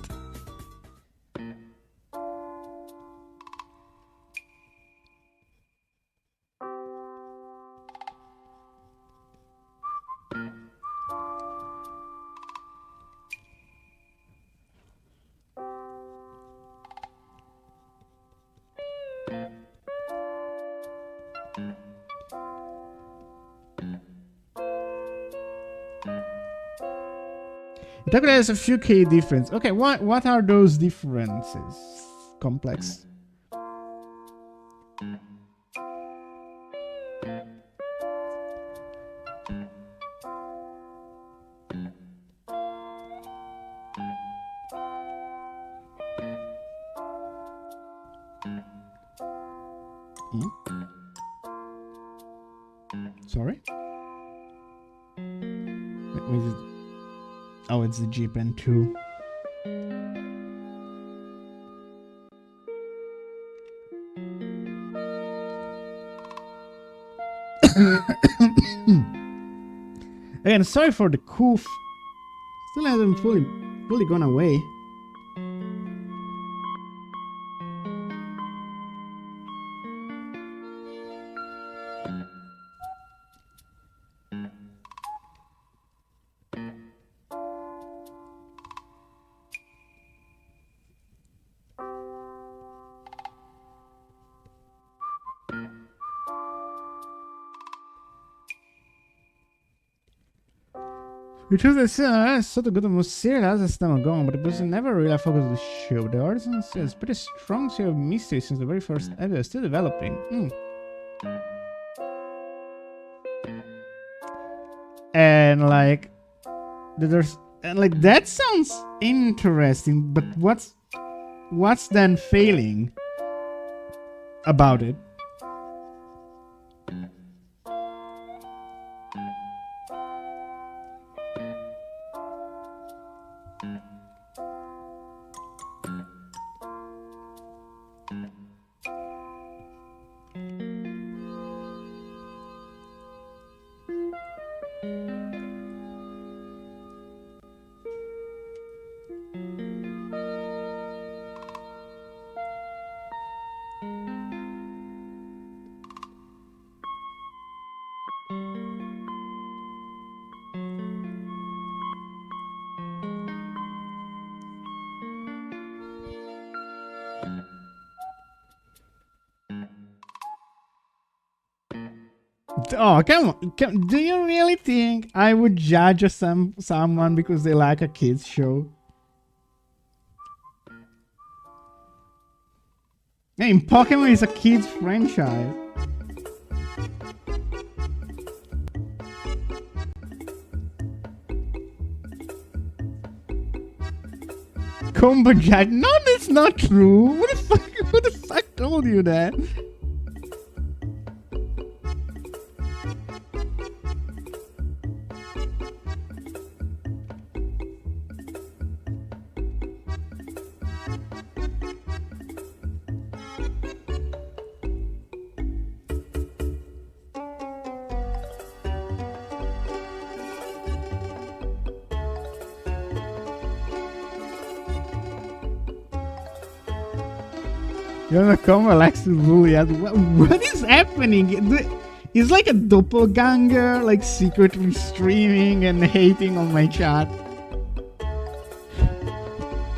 Technically, there's a few key differences. Okay, what are those differences? Complex. Sorry? Wait, is it? Oh, it's the G-Pen 2. Again, sorry for the coof. Still hasn't fully fully gone away. Which was sort of good and was serious as time ago, but it was never really a focus of the show. The artisan says pretty strong share of mystery since the very first episode, still developing. And like that sounds interesting, but what's then failing about it? Oh, come on. Do you really think I would judge someone because they like a kids show? Hey, Pokemon is a kids franchise. Combo judge? No, that's not true. Who the fuck told you that? You're gonna come relax to Juliet. What is happening? Is like a doppelganger, like secretly streaming and hating on my chat.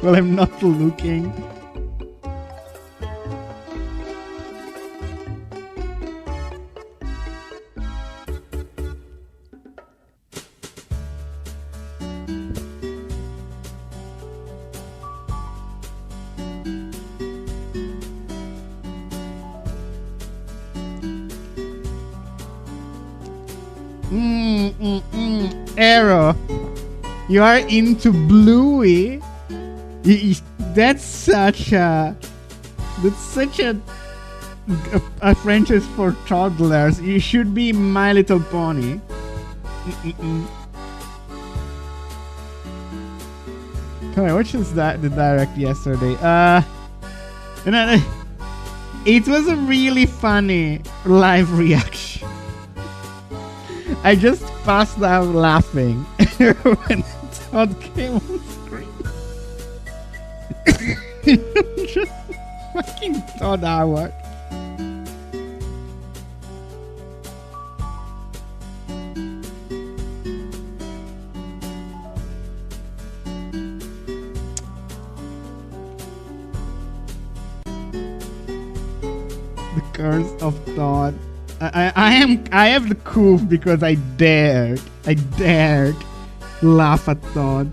Well, I'm not looking. Arrow, you are into Bluey. That's such a franchise for toddlers. You should be My Little Pony. Come on, watch the direct yesterday. It was a really funny live reaction. I just passed out laughing when Todd came on screen. Just fucking Todd Howard. The curse of Todd. I have the coof because I dared laugh at Todd.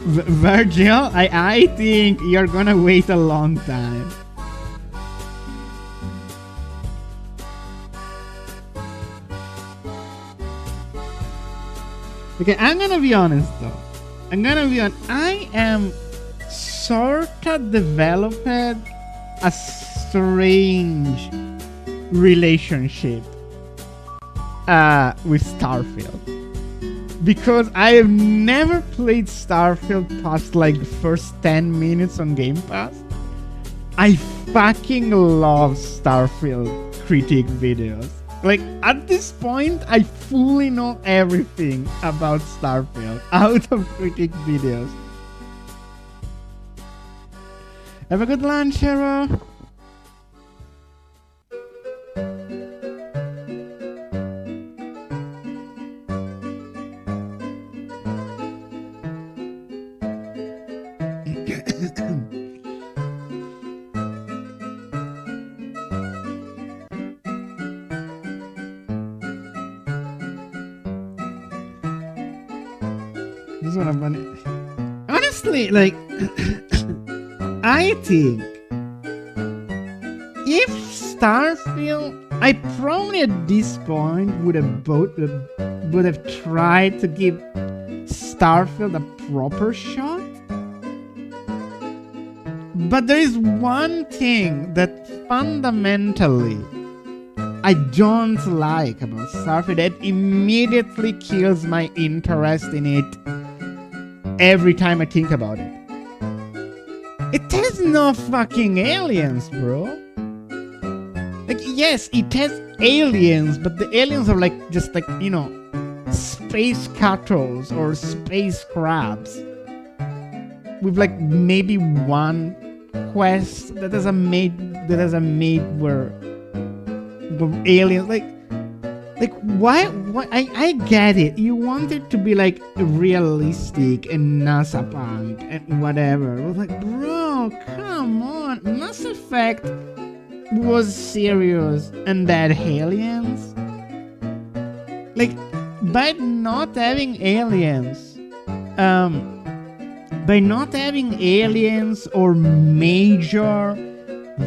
Virgil, I think you're gonna wait a long time. Okay, I'm gonna be honest though. I am sorta developed a strange relationship with Starfield. Because I have never played Starfield past like the first 10 minutes on Game Pass. I fucking love Starfield critic videos. Like, at this point, I fully know everything about Starfield out of critic videos. Have a good lunch, Hero. This is what I'm gonna. Honestly, like, I think if Starfield, I probably at this point would have tried to give Starfield a proper shot. But there is one thing that fundamentally I don't like about Starfield that immediately kills my interest in it every time I think about it. It has no fucking aliens, bro. Like, yes, it has aliens, but the aliens are like, just like, you know, space cuttles or space crabs. With like maybe one quest that has a made where aliens like why I get it. You want it to be like realistic and NASA punk and whatever. But like, bro, come on. Mass Effect was serious and that aliens. Like, by not having aliens, or major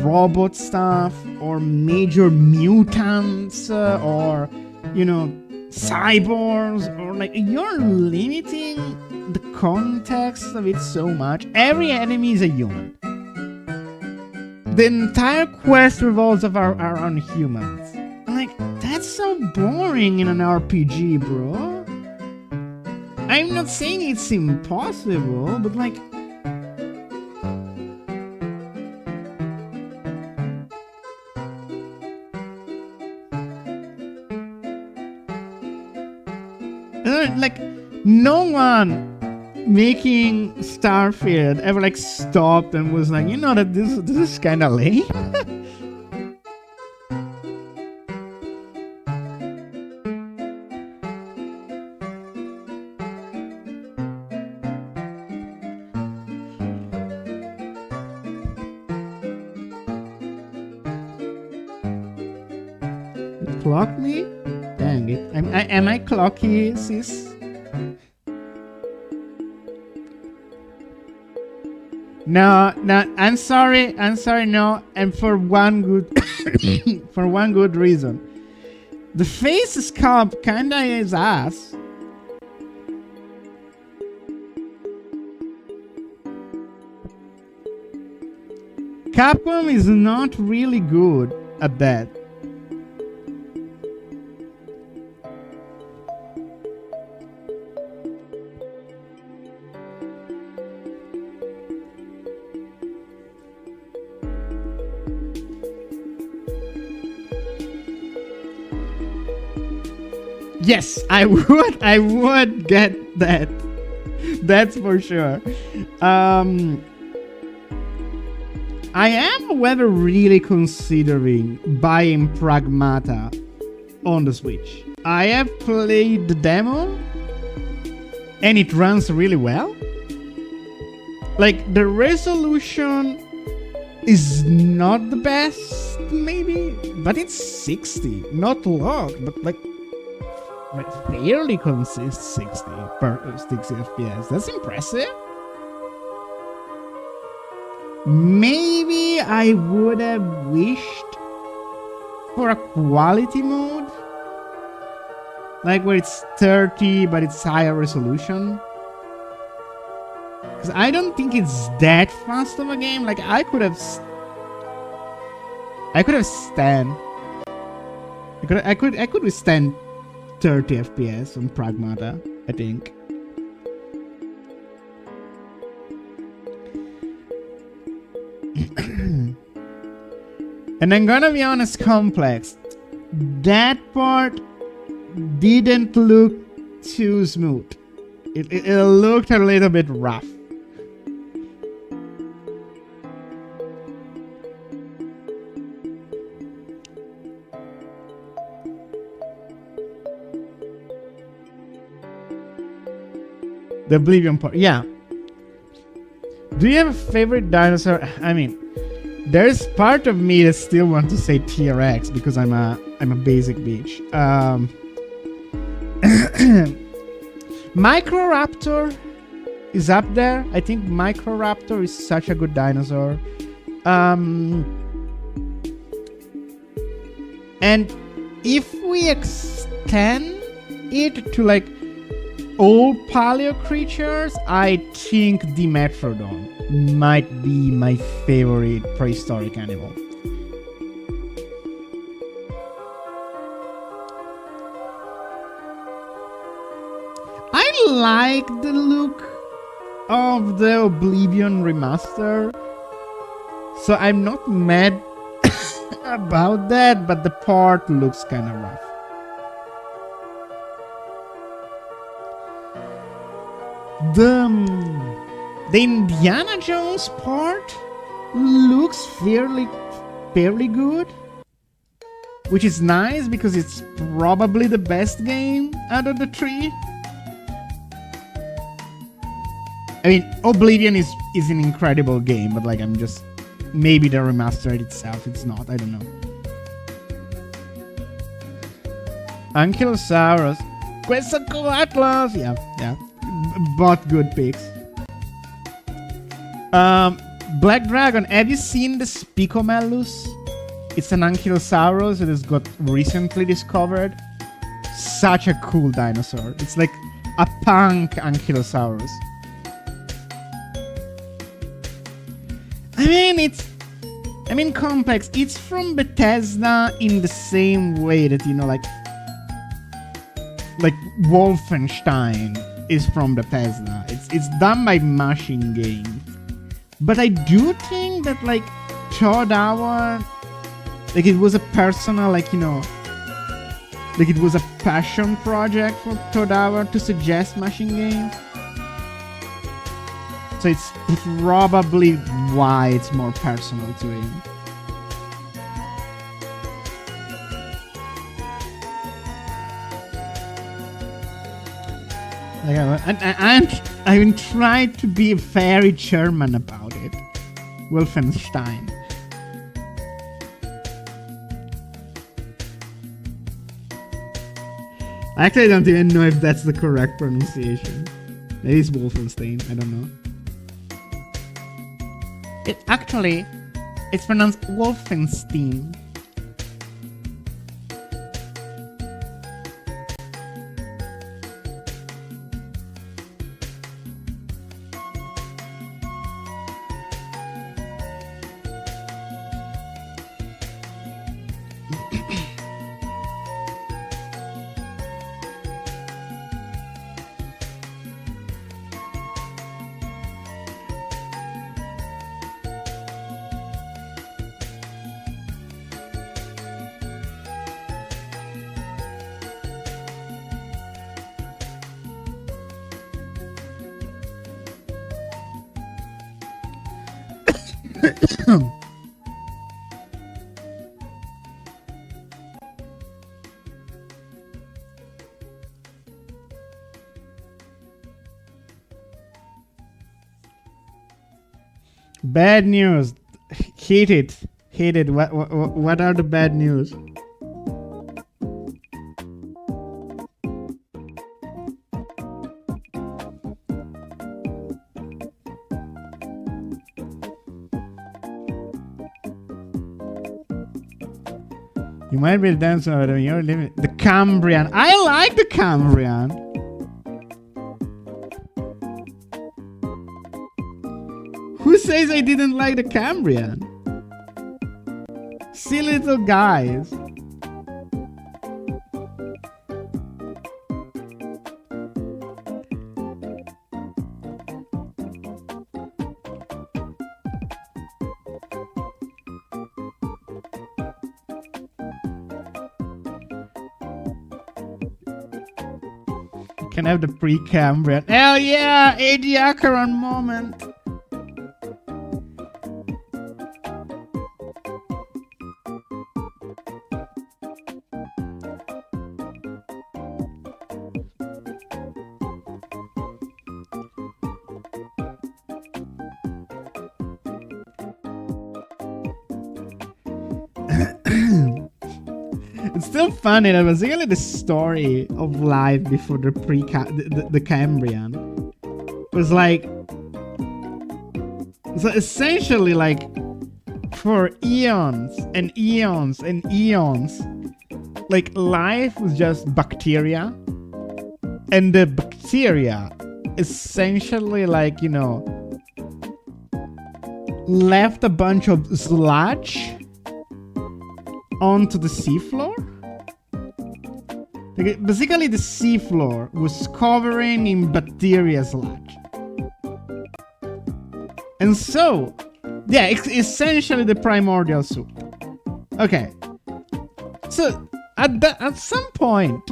robot stuff or major mutants or, you know, cyborgs, or like, you're limiting the context of it so much. Every enemy is a human. The entire quest revolves around humans. Like, that's so boring in an RPG, bro. I'm not saying it's impossible, but like, like, no one making Starfield ever like stopped and was like, you know, that this is kind of lame. Clock me? Dang it. Am I clocky, sis? No, I'm sorry, no, and for one good for one good reason. The face sculpt kinda is ass. Capcom is not really good at that. Yes, I would get that. That's for sure. I am, however, really considering buying Pragmata on the Switch. I have played the demo and it runs really well. Like, the resolution is not the best, maybe, but it's 60, not long, but like fairly consist 60 FPS. That's impressive. Maybe I would have wished for a quality mode, like where it's 30 but it's higher resolution, because I don't think it's that fast of a game. Like, I could have withstand 30 FPS on Pragmata, I think. And I'm gonna be honest, Complex. That part didn't look too smooth. It looked a little bit rough. The Oblivion part, yeah. Do you have a favorite dinosaur? I mean, there's part of me that still want to say T-Rex because I'm a basic bitch. Microraptor is up there. I think Microraptor is such a good dinosaur. And if we extend it to like all paleo creatures, I think Dimetrodon might be my favorite prehistoric animal. I like the look of the Oblivion remaster, so I'm not mad about that, but the part looks kind of rough. The Indiana Jones part looks fairly good, which is nice because it's probably the best game out of the three. I mean, Oblivion is an incredible game, but like I'm just maybe the remaster itself it's not. I don't know. Ankylosaurus, Quetzalcoatlus, yeah. Both good picks. Black Dragon, have you seen the Spicomellus? It's an Ankylosaurus that has got recently discovered. Such a cool dinosaur. It's like a punk Ankylosaurus. I mean, Complex, it's from Bethesda in the same way that, you know, like Wolfenstein is from Bethesda. It's done by Machine Games. But I do think that like Todd Howard, like it was a personal, like, you know, like it was a passion project for Todd Howard to suggest Machine Games. So it's probably why it's more personal to him. I've tried to be very German about it. Wolfenstein. Actually, I don't even know if that's the correct pronunciation. Maybe it's Wolfenstein. I don't know. It's pronounced Wolfenstein. Bad news. Hate it. What are the bad news? You might be a dancer, but you're living the Cambrian. I like the Cambrian. Who says I didn't like the Cambrian? Silly little guys. can have the Precambrian. Hell yeah! A.D. Acheron moment! It's still funny that basically the story of life before the Cambrian was like, so essentially like for eons and eons and eons, like life was just bacteria, and the bacteria essentially like, you know, left a bunch of sludge onto the seafloor. Like, basically the seafloor was covering in bacteria sludge. And so, yeah, it's essentially the primordial soup. Okay. So, at some point,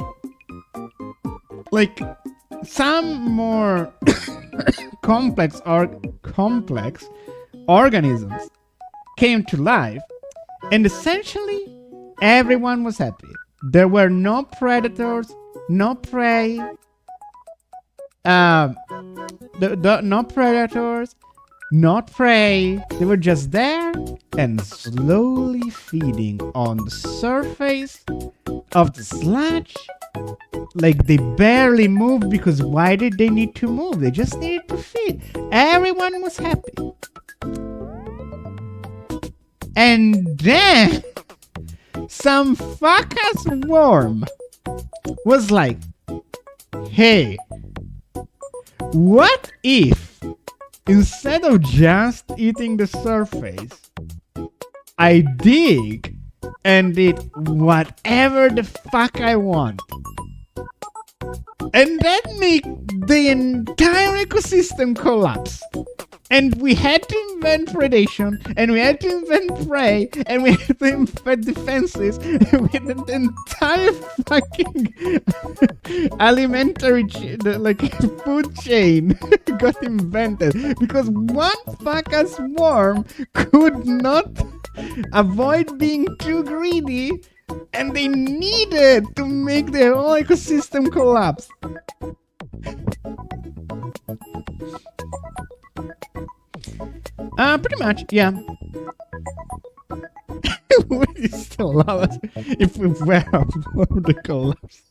like, some more complex organisms came to life, and essentially everyone was happy. There were no predators, no prey, no predators, not prey. They were just there and slowly feeding on the surface of the sludge. Like they barely moved, because why did they need to move? They just needed to feed. Everyone was happy. And then some fuck-ass worm was like, hey, what if instead of just eating the surface, I dig and eat whatever the fuck I want? And that made the entire ecosystem collapse. And we had to invent predation, and we had to invent prey, and we had to invent defenses, and with the entire fucking alimentary, food chain got invented. Because one fuck-ass worm could not avoid being too greedy, and they needed to make their whole ecosystem collapse. Pretty much, yeah. Would you still love us if we were aboard the collapse?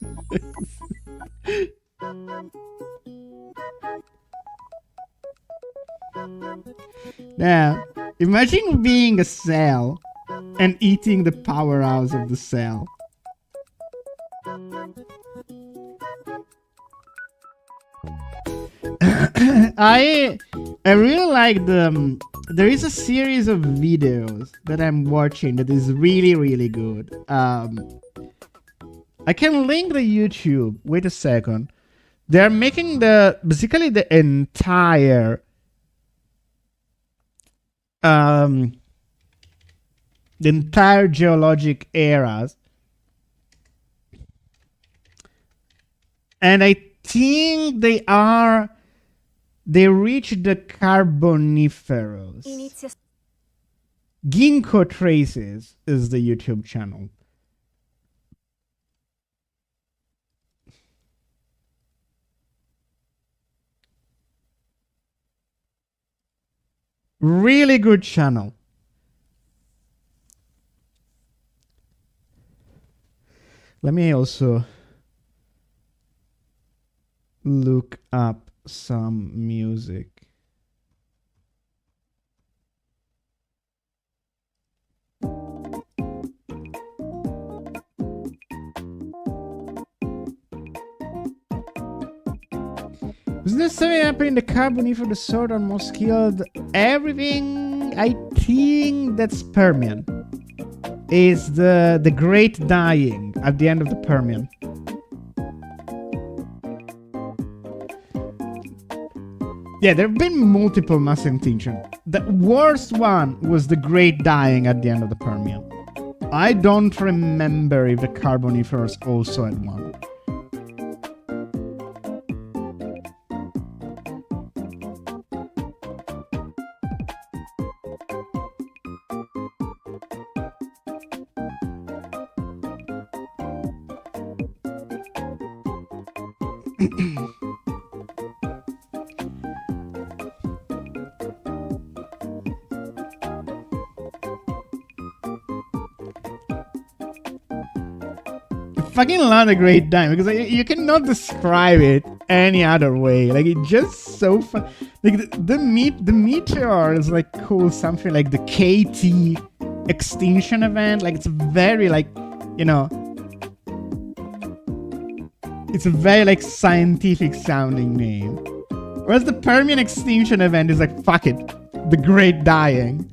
Now, imagine being a cell and eating the powerhouse of the cell. I really like there is a series of videos that I'm watching that is really, really good. I can link the YouTube. Wait a second. They're making basically the entire geologic eras. And I think they reached the Carboniferous. Ginkgo Traces is the YouTube channel. Really good channel. Let me also look up some music. Isn't there something happening in the Carboniferous, the sword are most skilled? Everything, I think that's Permian. Is the great dying at the end of the Permian. Yeah, there have been multiple mass extinctions. The worst one was the great dying at the end of the Permian. I don't remember if the Carboniferous also had one. Fucking love the Great Dime because you cannot describe it any other way. Like it's just so fun. Like the meteor is like cool, something like the KT extinction event. Like it's very like, you know, it's a very like scientific sounding name. Whereas the Permian extinction event is like, fuck it, the Great Dying.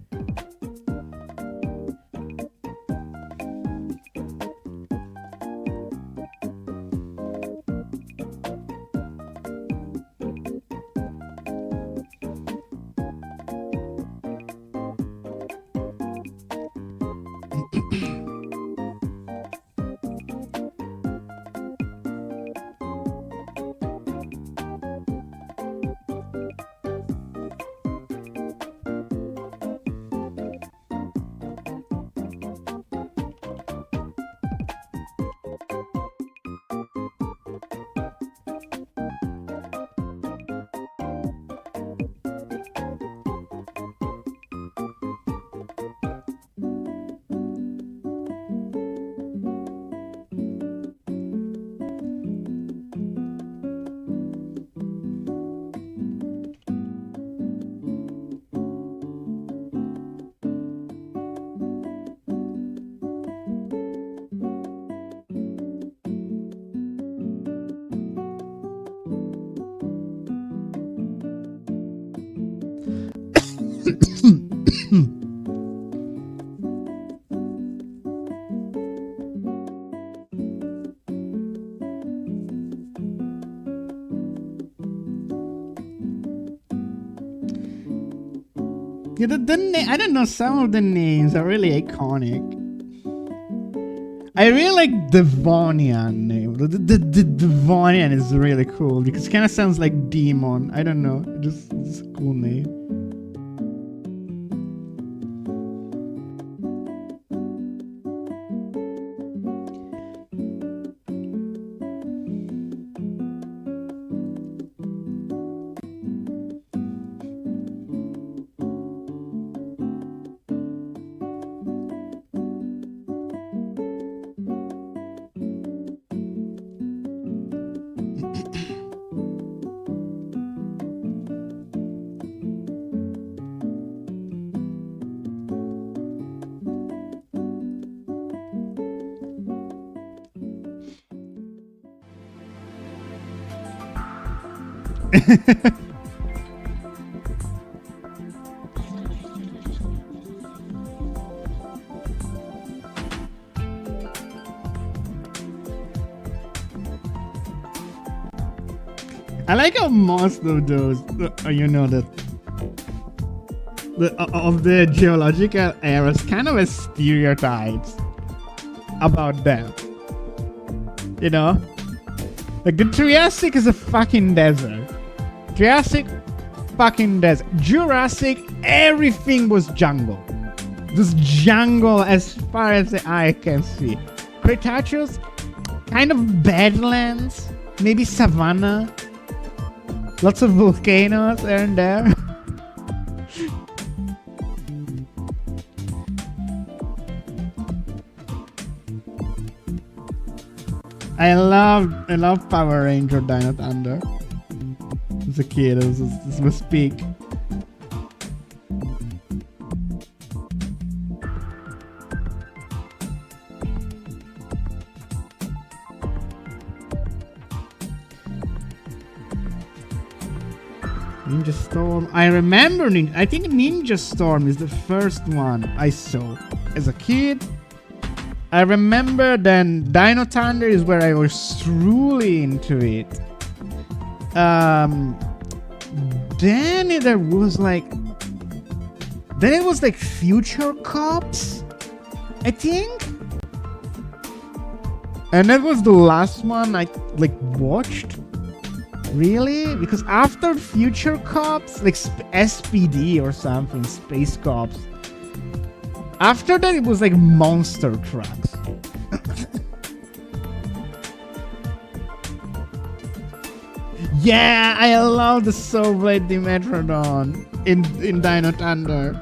Yeah, I don't know, some of the names are really iconic. I really like Devonian name. The Devonian is really cool because it kind of sounds like demon. I don't know, it's a cool name. I like how most of those, you know, of the geological eras kind of has stereotypes about them. You know? Like the Triassic is a fucking desert. Triassic, fucking desert. Jurassic, everything was jungle. Just jungle as far as the eye can see. Cretaceous, kind of badlands, maybe savanna. Lots of volcanoes here and there. I love Power Ranger Dino Thunder. As a kid, this was peak. Ninja Storm. I remember I think Ninja Storm is the first one I saw as a kid. I remember then Dino Thunder is where I was truly into it. Then there was like... Then it was like Future Cops, I think? And that was the last one I like watched. Really? Because after Future Cops, like SPD or something, Space Cops, after that it was like Monster Trucks. Yeah, I love the Soul Blade Dimetrodon in Dino Thunder.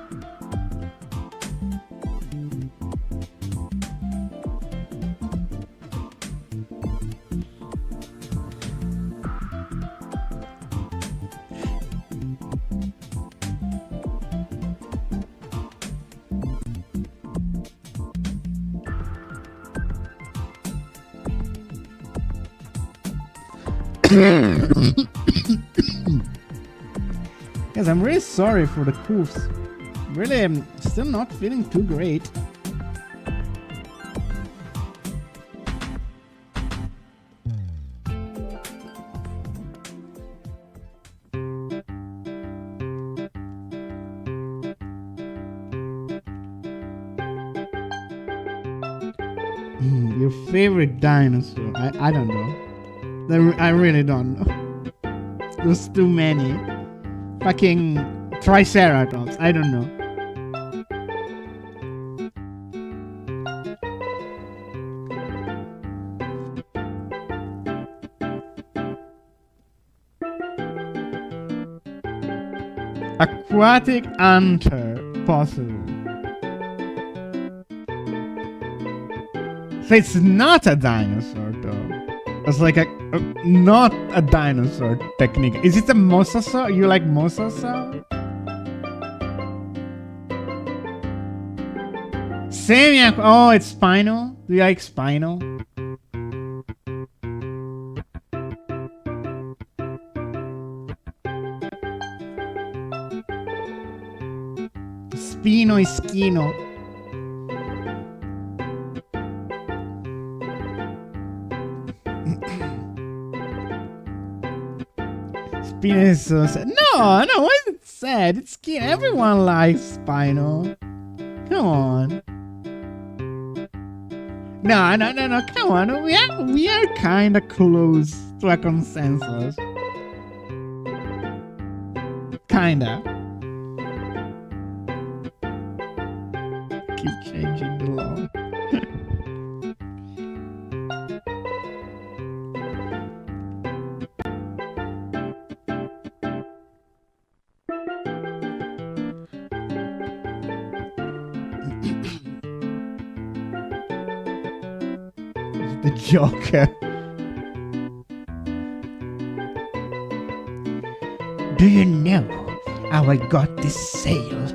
Guys, I'm really sorry for the coughs. Really, I'm still not feeling too great. Your favorite dinosaur? I don't know. I really don't know. There's too many. Fucking Triceratops. I don't know. Aquatic hunter, possible. So it's not a dinosaur, though. It's like not a dinosaur technique. Is it a mosasaur? You like mosasaur? Same. Oh, it's Spino. Do you like Spino? Spino Ischino. Spino is so sad. No, why is it sad? It's cute. Everyone likes Spino. Come on. No. Come on. We are kind of close to a consensus. Kinda. Keep changing the law. The Joker. Do you know how I got this sale?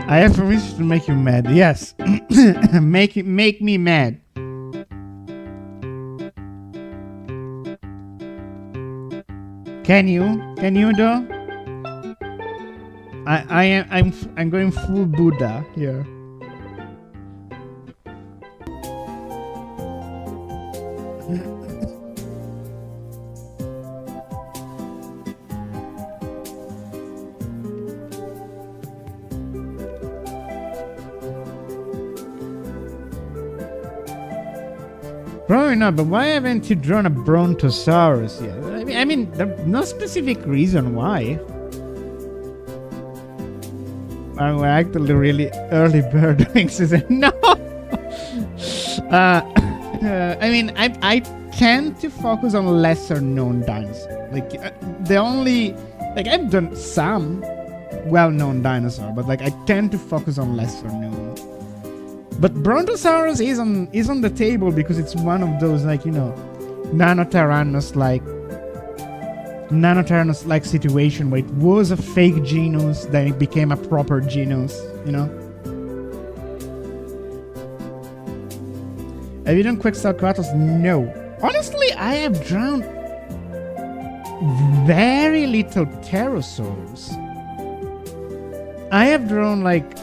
I have permission to make you mad. Yes. make me mad. Can you though? I'm going full Buddha here. Probably not, but why haven't you drawn a Brontosaurus yet? I mean, there's no specific reason why. We're actually really early bird doing season. No! I mean, I tend to focus on lesser known dinosaurs. Like, the only... Like, I've done some well-known dinosaurs, but like, I tend to focus on lesser known. But Brontosaurus is on the table because it's one of those, like, you know, Nanotyrannus like situation where it was a fake genus, then it became a proper genus, you know? Have you done Quetzalcoatlus? No. Honestly, I have drawn very little pterosaurs. I have drawn, like,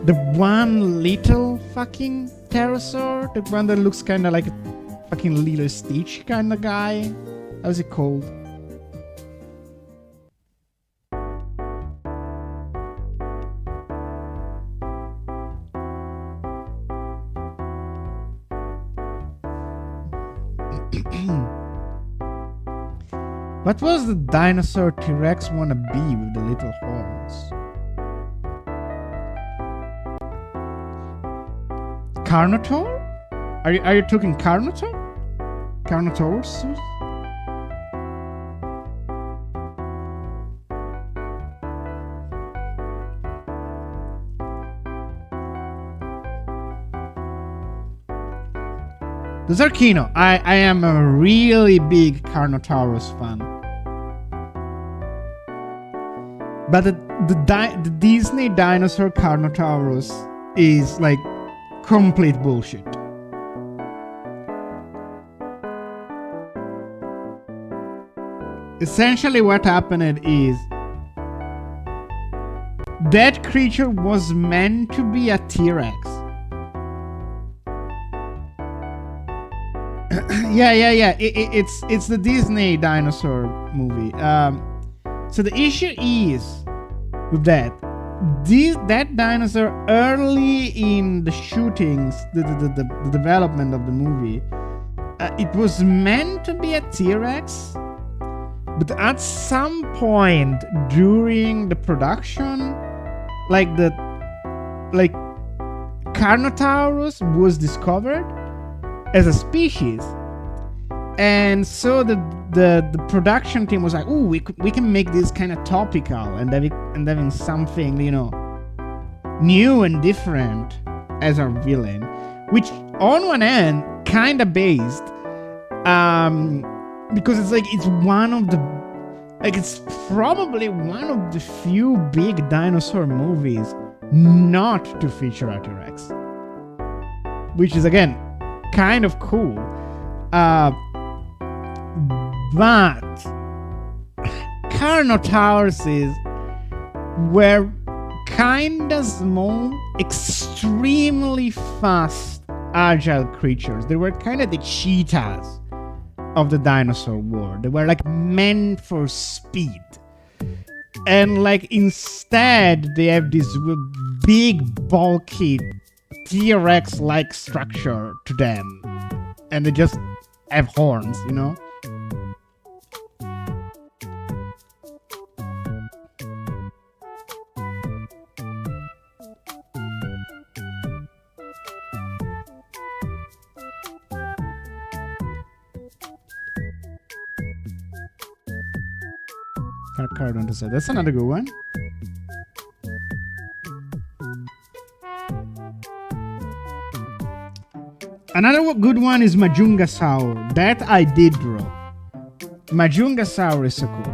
the one little fucking pterosaur, the one that looks kind of like a fucking Lilo Stitch kind of guy. How's it called? What was the dinosaur T-Rex wanna be with the little horns? Carnotaur? Are you talking Carnotaur? Carnotaurus? The Zarkino. I am a really big Carnotaurus fan. But the Disney dinosaur Carnotaurus is like complete bullshit. Essentially what happened is that creature was meant to be a T-Rex. Yeah. It's the Disney dinosaur movie. So the issue is with that dinosaur early in the shootings, the development of the movie, it was meant to be a T-Rex, but at some point during the production, Carnotaurus was discovered as a species, and so the production team was like, "Ooh, we can make this kind of topical and having something, new and different as our villain," which on one end kind of based, because it's one of the it's probably one of the few big dinosaur movies not to feature a T-Rex, which is again kind of cool. But Carnotauruses were kinda small, extremely fast, agile creatures. They were kind of the cheetahs of the dinosaur world. They were meant for speed. And instead they have this big, bulky T-Rex-like structure to them. And they just have horns, Cardon to say. That's another good one. Another good one is Majungasaur. That I did draw. Majungasaur is so cool.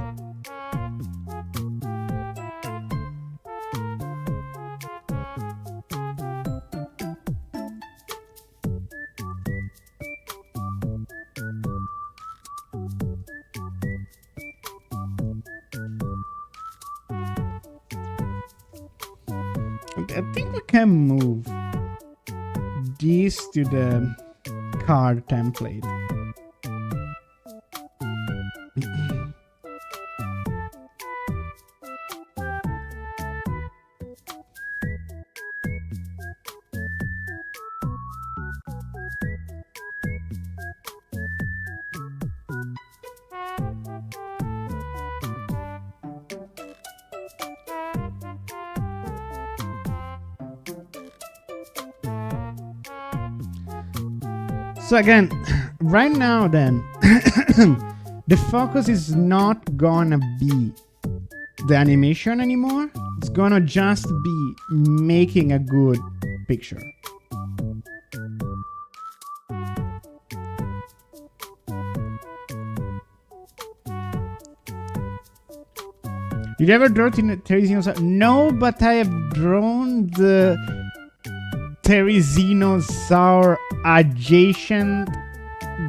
I think we can move these to the card template. So again, right now then, the focus is not gonna be the animation anymore. It's gonna just be making a good picture. Did you ever draw Therizinosaur? No, but I have drawn the Therizinosaur adjacent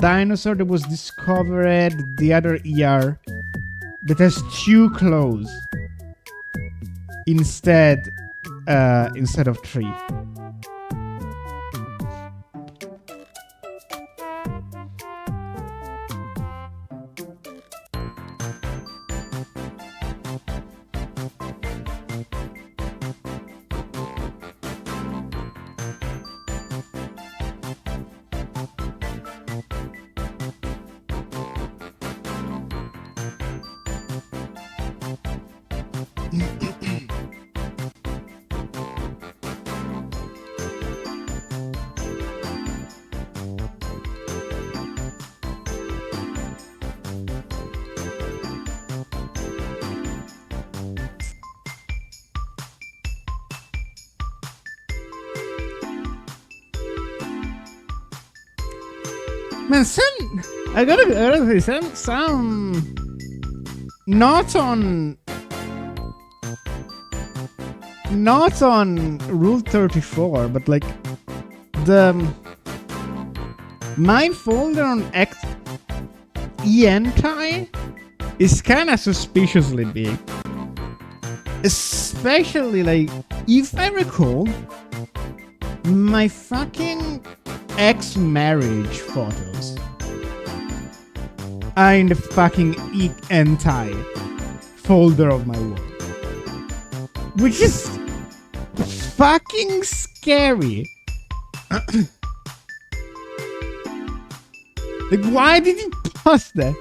dinosaur that was discovered the other year that has 2 claws instead of 3. Man, I gotta say, some not on Rule 34, but like my folder on ENTI is kind of suspiciously big, especially like if I recall my fucking ex-marriage photos are in the fucking ENTI folder of my work, which is fucking scary. Like, why did you post that?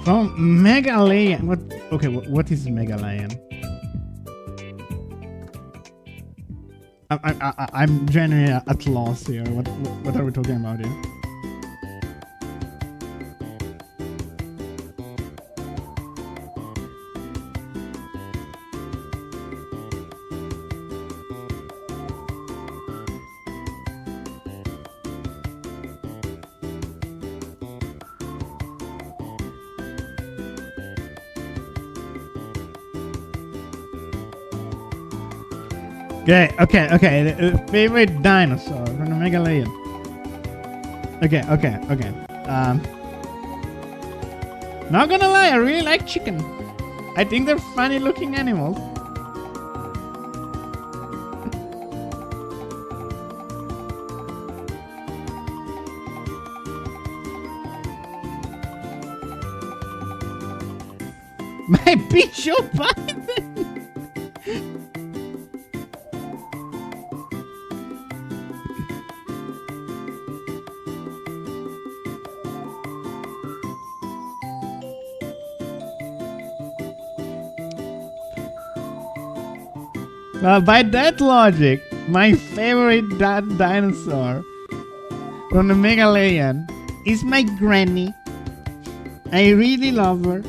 From Megalion. What? Okay, what is Megalion? I'm genuinely at loss here. What are we talking about here? Okay. The favorite dinosaur from the Megalion. Okay. Not gonna lie, I really like chicken. I think they're funny looking animals. My Bishop Python! By that logic, my favorite dinosaur from the Megalayan is my granny. I really love her.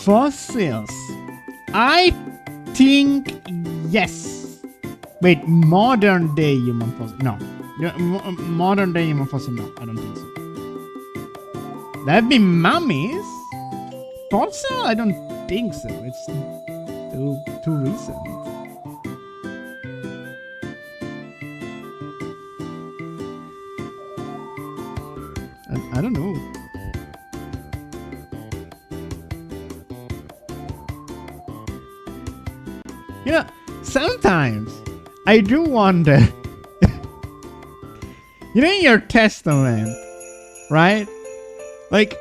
Fossils. I think yes. Wait, modern day human fossil. No. Modern day human fossil. No, I don't think so. That'd be mummies. Fossil? I don't think so. It's too recent. I don't know. You know, sometimes I do wonder. You know, in your testament, right? Like,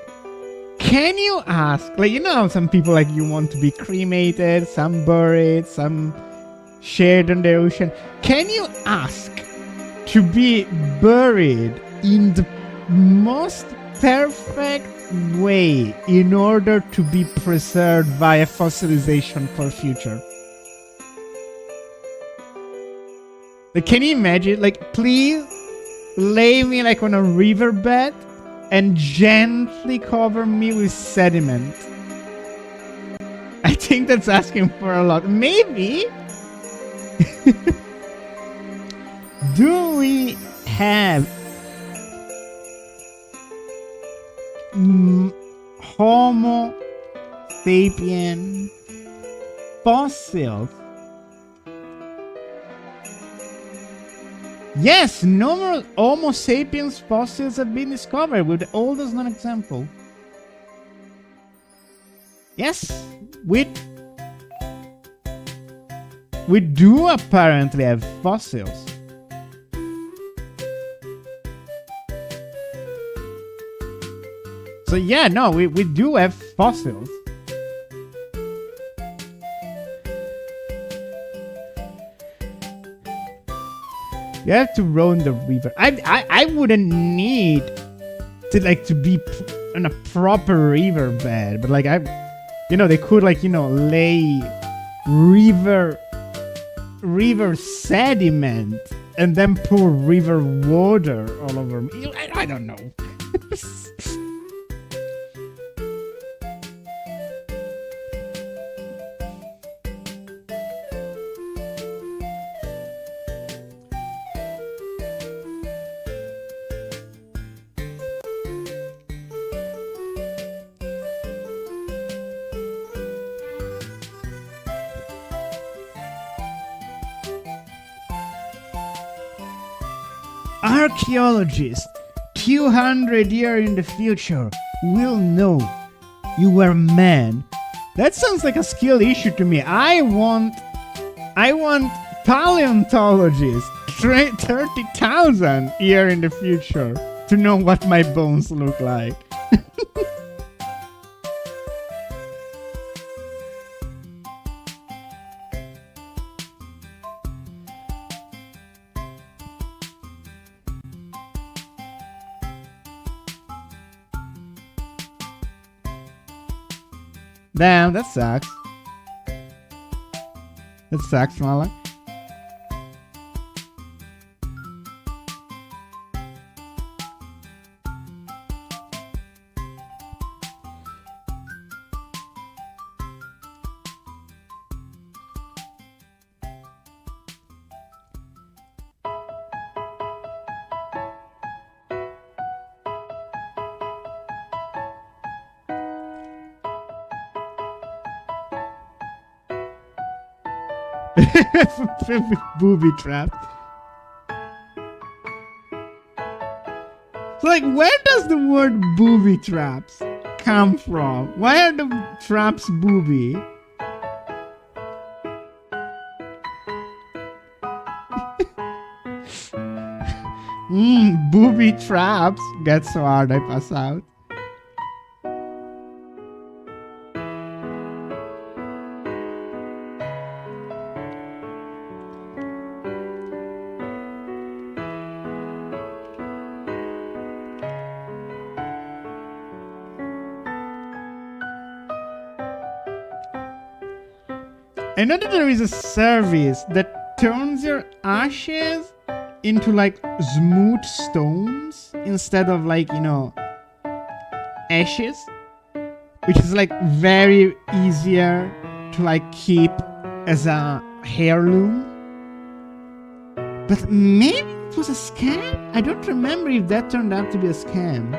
can you ask, like, you know how some people, like, you want to be cremated, some buried, some shared in the ocean. Can you ask to be buried in the most perfect way in order to be preserved via fossilization for future? Like, can you imagine? Like, please lay me like on a riverbed and gently cover me with sediment. I think that's asking for a lot. Maybe. Do we have Homo sapien fossils? Yes, numerous Homo sapiens fossils have been discovered, with the oldest known example. Yes, we do apparently have fossils. So yeah, no, we do have fossils. You have to roam the river. I wouldn't need to be on a proper riverbed, but like they could lay river sediment and then pour river water all over me. I don't know. Archaeologists 200 years in the future will know you were a man. That sounds like a skill issue to me. I want paleontologists 30,000 years in the future to know what my bones look like. Damn, that sucks. That sucks, Mala. Booby trap. Like, where does the word booby traps come from? Why are the traps booby? Booby traps. Gets so hard I pass out. I know that there is a service that turns your ashes into like smooth stones instead of like, ashes, which is like very easier to like keep as a heirloom. But maybe it was a scam? I don't remember if that turned out to be a scam.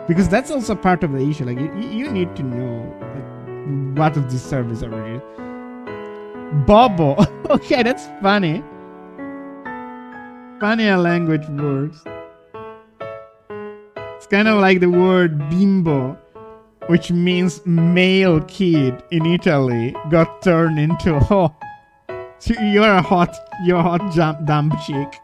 Because that's also part of the issue. Like you need to know like what of this service already. Bobo. Okay, that's funny. Funny how language works. It's kind of like the word bimbo, which means male kid in Italy, got turned into so you're a hot dumb chick.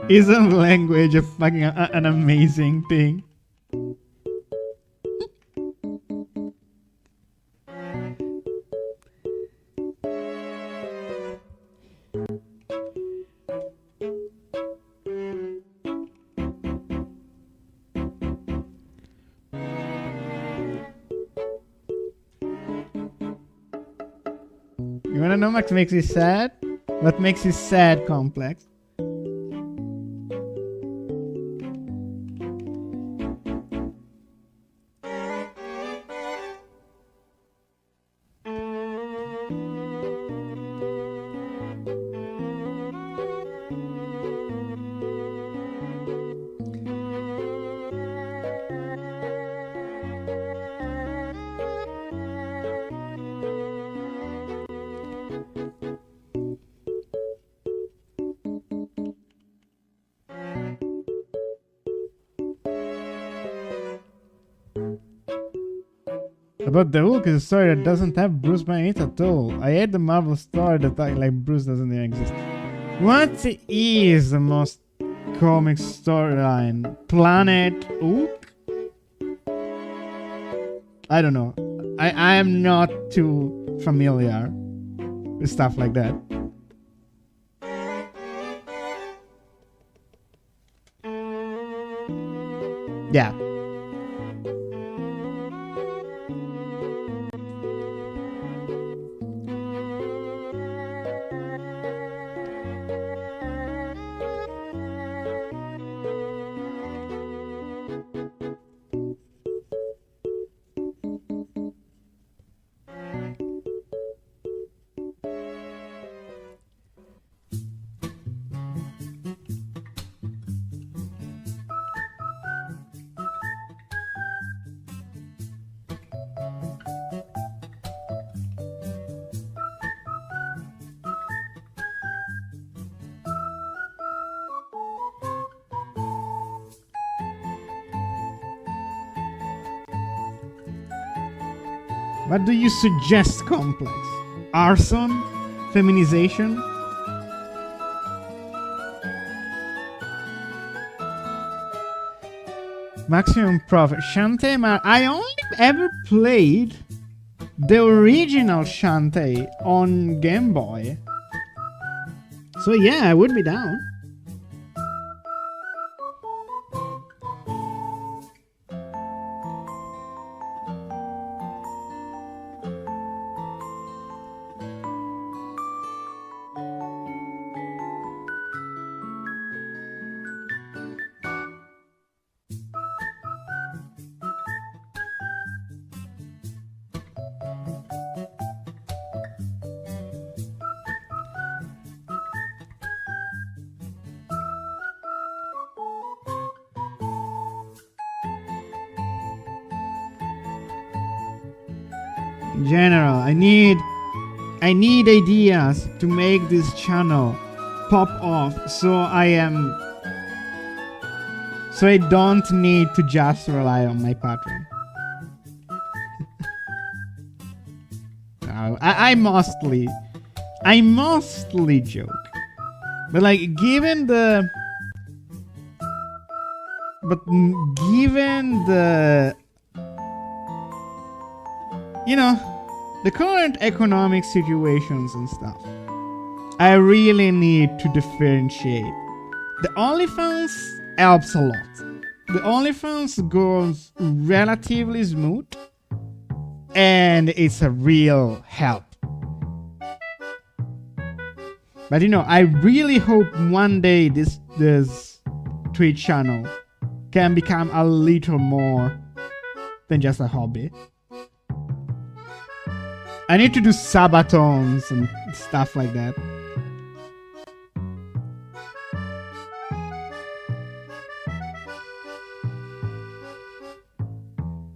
Isn't language a fucking an amazing thing? You wanna know what makes you sad? What makes you sad, Complex? About the Hulk is a story that doesn't have Bruce Banner in it at all. I hate the Marvel story that like Bruce doesn't even exist. What is the most comic storyline? Planet Hulk? I don't know. I am not too familiar with stuff like that. Yeah. What do you suggest, Complex? Arson? Feminization? Maximum Profit. Shantae I only ever played the original Shantae on Game Boy. So yeah, I would be down. General, I need ideas to make this channel pop off so I don't need to just rely on my Patreon. No, I mostly joke. But like given the the current economic situations and stuff, I really need to differentiate. The OnlyFans helps a lot. The OnlyFans goes relatively smooth, and it's a real help. But I really hope one day this Twitch channel can become a little more than just a hobby. I need to do subathons and stuff like that.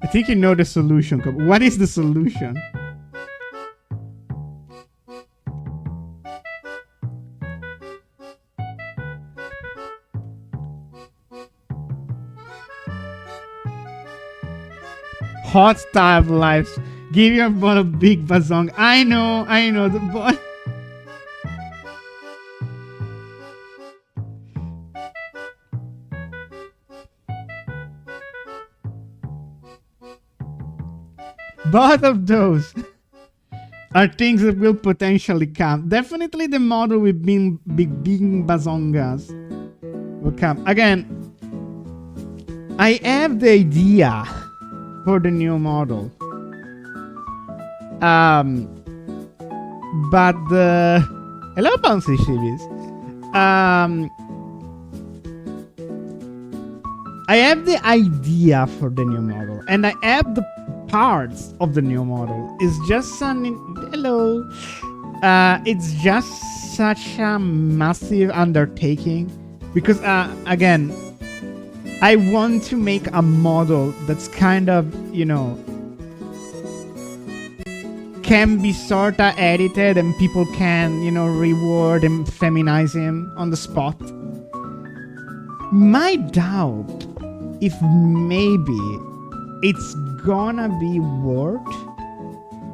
I think you know the solution. What is the solution? Hot type lives. Give you a big bazong. I know the boy. Both of those are things that will potentially come. Definitely the model with big bazongas will come. Again, I have the idea for the new model. But hello, Bouncy Shibis. I have the idea for the new model, and I have the parts of the new model. It's just hello. It's just such a massive undertaking because again, I want to make a model that's kind of, can be sorta edited and people can, reward and feminize him on the spot. My doubt if maybe it's gonna be worth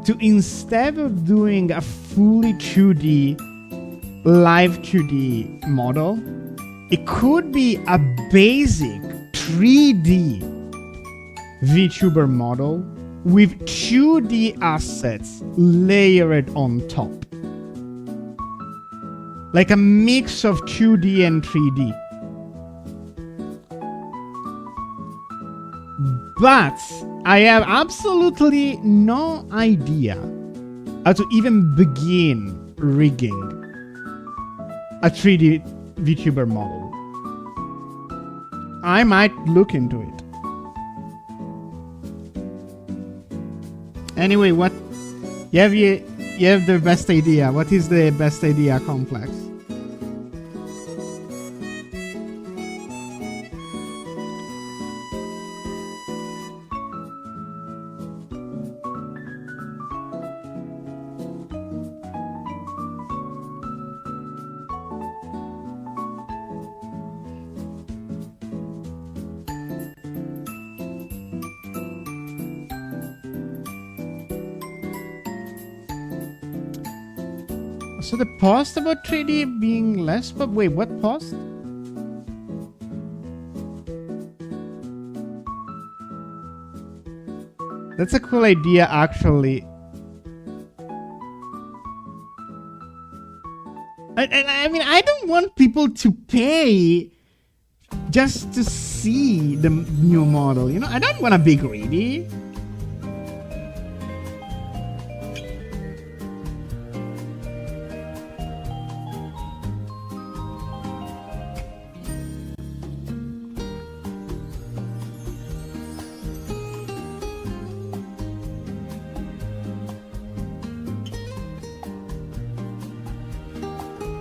to, instead of doing a fully 2D live 2D model, it could be a basic 3D VTuber model with 2D assets layered on top. Like a mix of 2D and 3D. But I have absolutely no idea how to even begin rigging a 3D VTuber model. I might look into it. Anyway, what you have the best idea. What is the best idea complex? So the post about 3D being less, but wait, what post? That's a cool idea, actually. I mean, I don't want people to pay just to see the new model, I don't want to be greedy.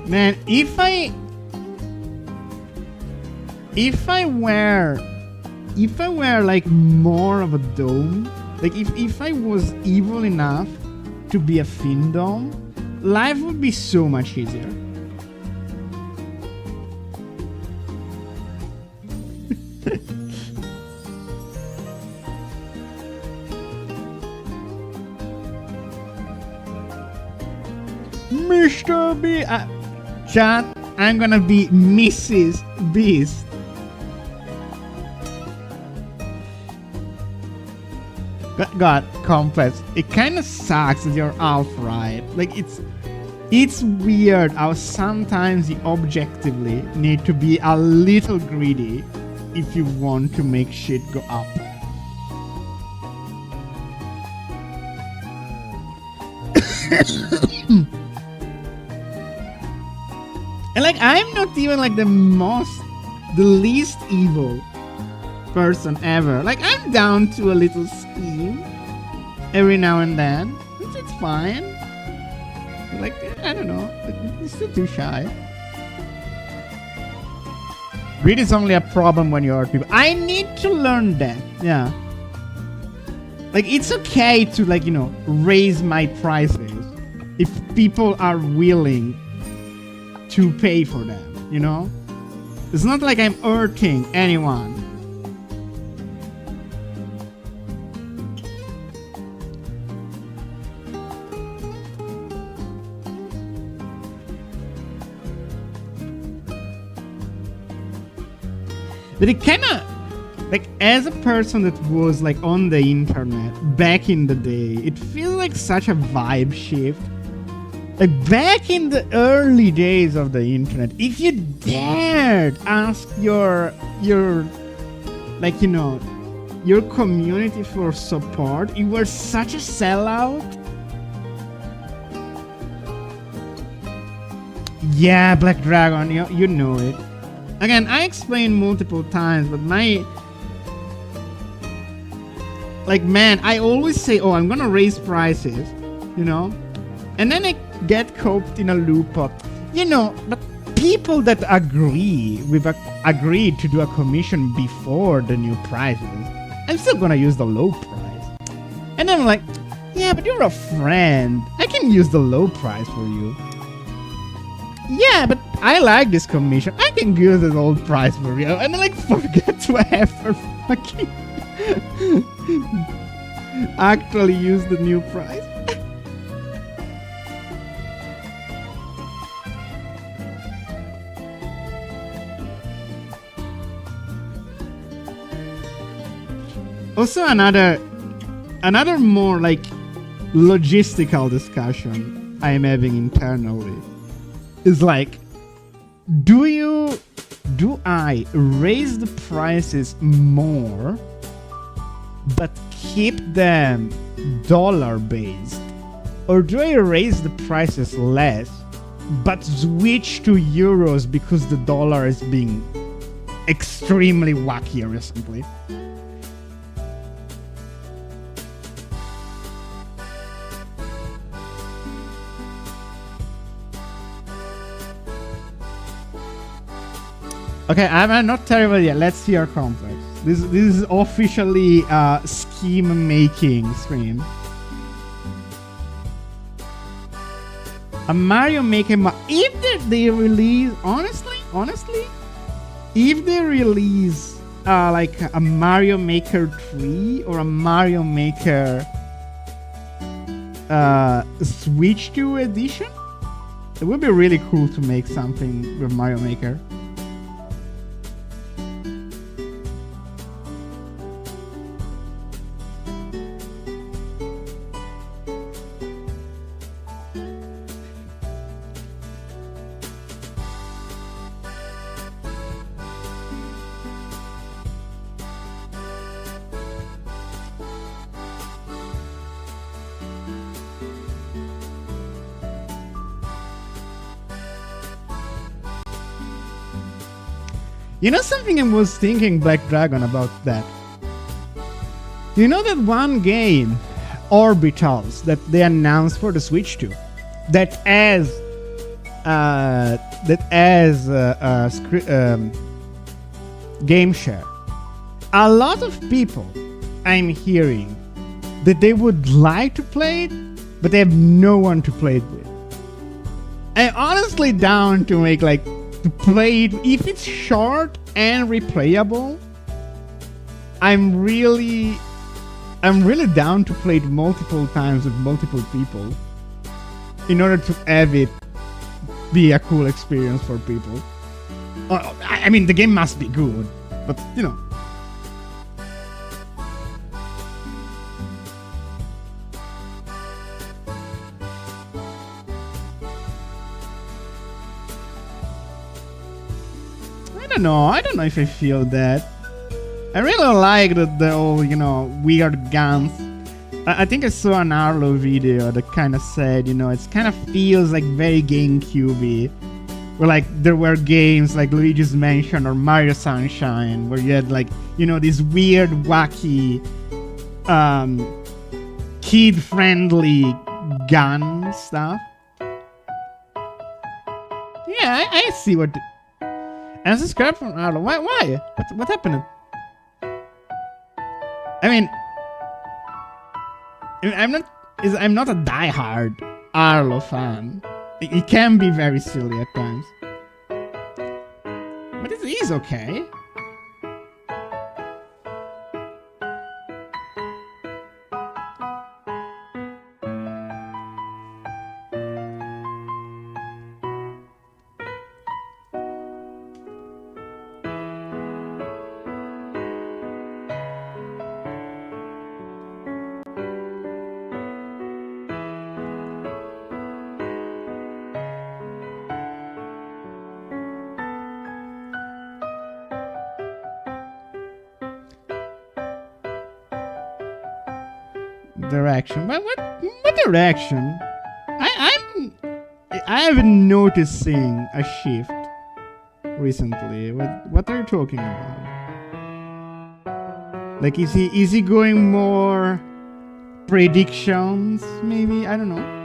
Man, if I wear like more of a dome, Like if I was evil enough to be a Findom, life would be so much easier. Mr. B. Chat, I'm gonna be Mrs. Beast. God, complex. It kind of sucks that you're half right. Like it's weird how sometimes you objectively need to be a little greedy if you want to make shit go up. And like I'm not even like the least evil person ever. Like I'm down to a little scheme every now and then. It's fine. Like I don't know. It's still too shy. Greed is only a problem when you hurt people. I need to learn that. Yeah. Like it's okay to like, you know, raise my prices if people are willing to pay for them, you know? It's not like I'm hurting anyone. But it kinda, like, as a person that was like on the internet back in the day, it feels like such a vibe shift. Like back in the early days of the internet, if you dared ask your like, you know, your community for support, you were such a sellout. Yeah, Black Dragon, you know it. Again, I explained multiple times, but like, man, I always say, oh, I'm gonna raise prices, you know? And then I get caught in a loop of, you know, but people that agreed to do a commission before the new prices, I'm still gonna use the low price. And then I'm like, yeah, but you're a friend. I can use the low price for you. Yeah, but I like this commission. I can use the old price for you. And then like forget to ever fucking actually use the new price. Also another more like logistical discussion I am having internally is like, do I raise the prices more but keep them dollar based, or do I raise the prices less but switch to euros because the dollar is being extremely wacky recently? Okay, I'm not terrible yet. Let's see our complex. This is officially a scheme making stream. A Mario Maker. If they release, honestly, if they release like a Mario Maker 3 or a Mario Maker Switch 2 edition, it would be really cool to make something with Mario Maker. You know something I was thinking, Black Dragon, about that? You know that one game, Orbitals, that they announced for the Switch 2, that has game share. A lot of people I'm hearing that they would like to play it, but they have no one to play it with. I'm honestly down to make like to play it if it's short and replayable. I'm really down to play it multiple times with multiple people in order to have it be a cool experience for people. I mean, the game must be good, but you know. I don't know if I feel that. I really like the whole, weird guns. I think I saw an Arlo video that kind of said, it kind of feels like very GameCube-y. Where like there were games like Luigi's Mansion or Mario Sunshine where you had like, this weird, wacky, kid-friendly gun stuff. Yeah, I see what... And subscribe from Arlo. Why? What happened? I mean, I'm not a diehard Arlo fan. It can be very silly at times, but it is okay. Direction. What direction? I have been noticing a shift recently. What are you talking about? Like is he going more predictions? Maybe, I don't know.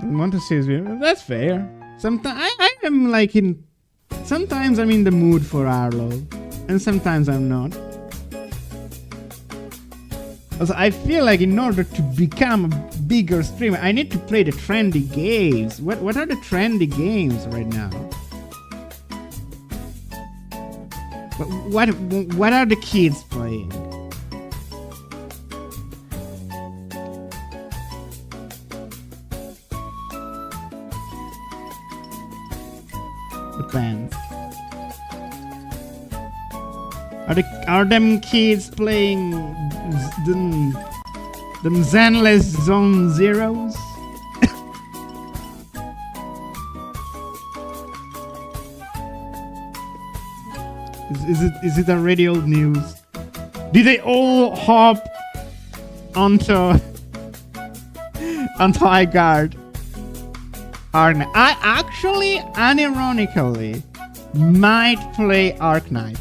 Want to say that's fair. Sometimes I am like sometimes I'm in the mood for Arlo, and sometimes I'm not. Also, I feel like in order to become a bigger streamer, I need to play the trendy games. What are the trendy games right now? What are the kids playing? Bands. Are them kids playing them Zenless Zone Zeros? Is it already old news? Did they all hop onto High Guard? I actually, unironically, might play Arknights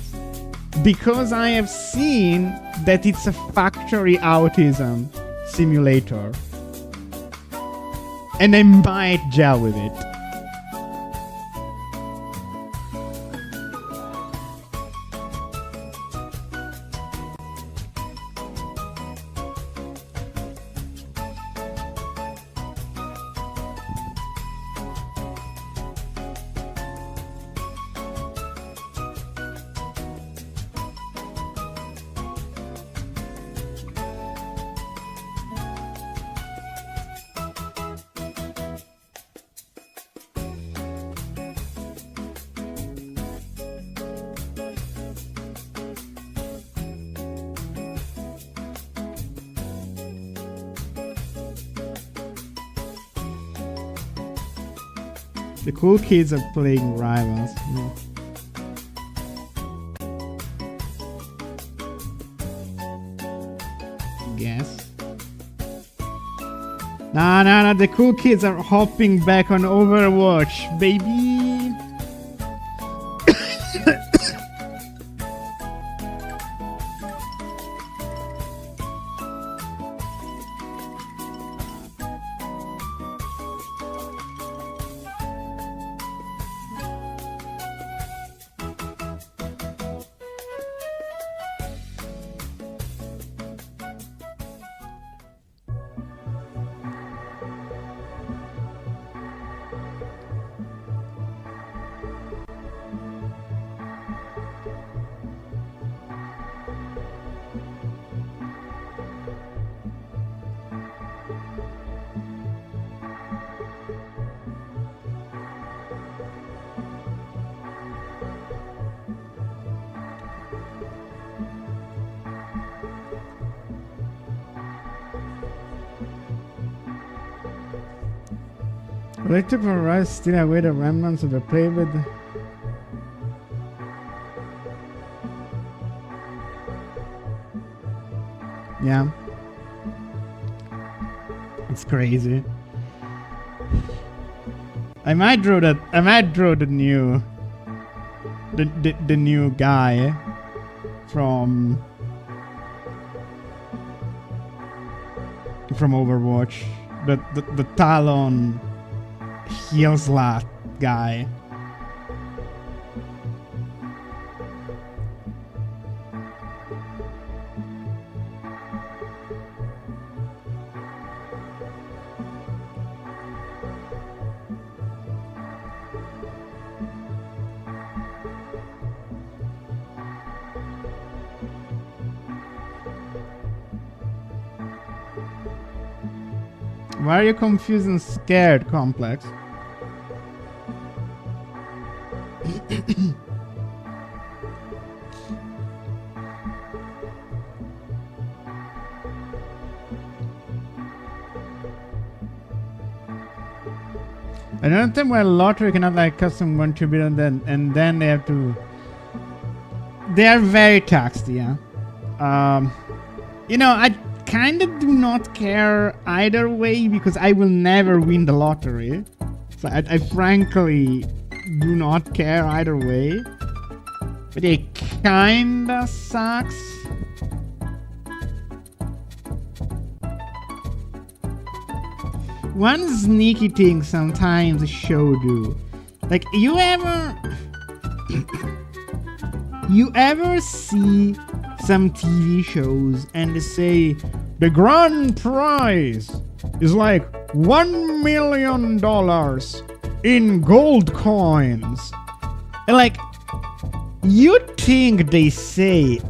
because I have seen that it's a factory autism simulator, and I might gel with it. The cool kids are playing rivals. Yeah. Guess. Nah, the cool kids are hopping back on Overwatch, baby. Electric Rise still await the remnants of the play with. Yeah. It's crazy. I might draw the new the new guy from Overwatch. The Talon Heelslat guy. Why are you confusing scared, Complex? I don't understand why lottery cannot like custom contribute and then they have to. They are very taxed, yeah. You know, I kind of do not care either way because I will never win the lottery. So I frankly do not care either way. But it kinda sucks. One sneaky thing sometimes the show do. Like, you ever see some TV shows and they say the grand prize is like $1 million in gold coins? And like, you think they say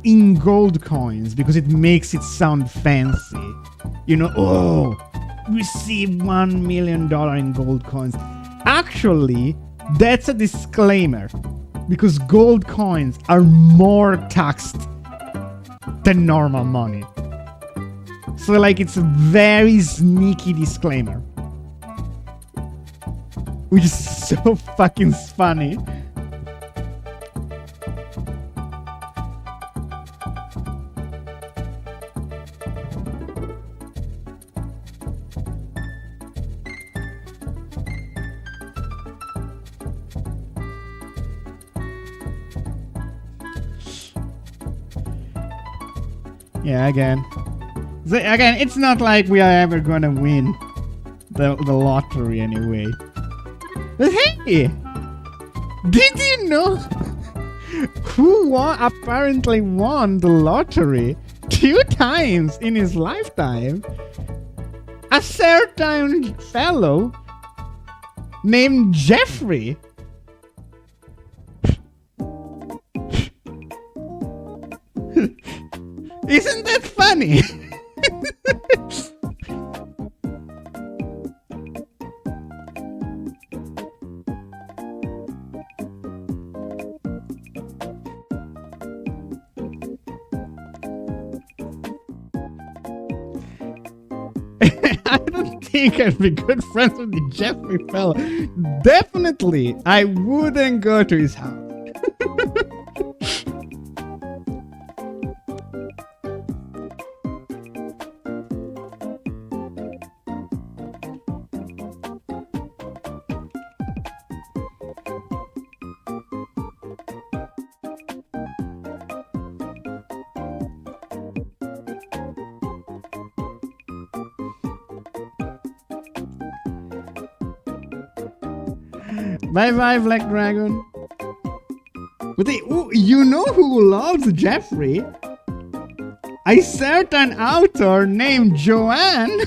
in gold coins because it makes it sound fancy. You know, oh, receive $1 million in gold coins. Actually, that's a disclaimer because gold coins are more taxed than normal money. So like, it's a very sneaky disclaimer, which is so fucking funny. Yeah, again, it's not like we are ever gonna win the lottery anyway. But hey, did you know who apparently won the lottery 2 times in his lifetime? A certain fellow named Jeffrey. Isn't that funny? I don't think I'd be good friends with the Jeffrey fellow? Definitely, I wouldn't go to his house. Bye bye, Black Dragon. But you know who loves Jeffrey? A certain author named Joanne.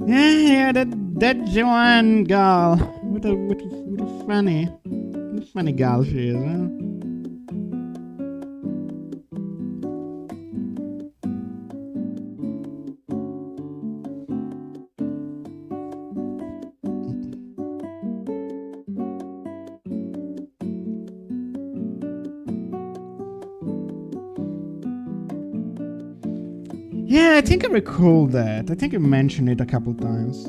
Yeah, that Joanne girl. What a funny girl she is, huh? Yeah, I think I recall that. I think I mentioned it a couple times.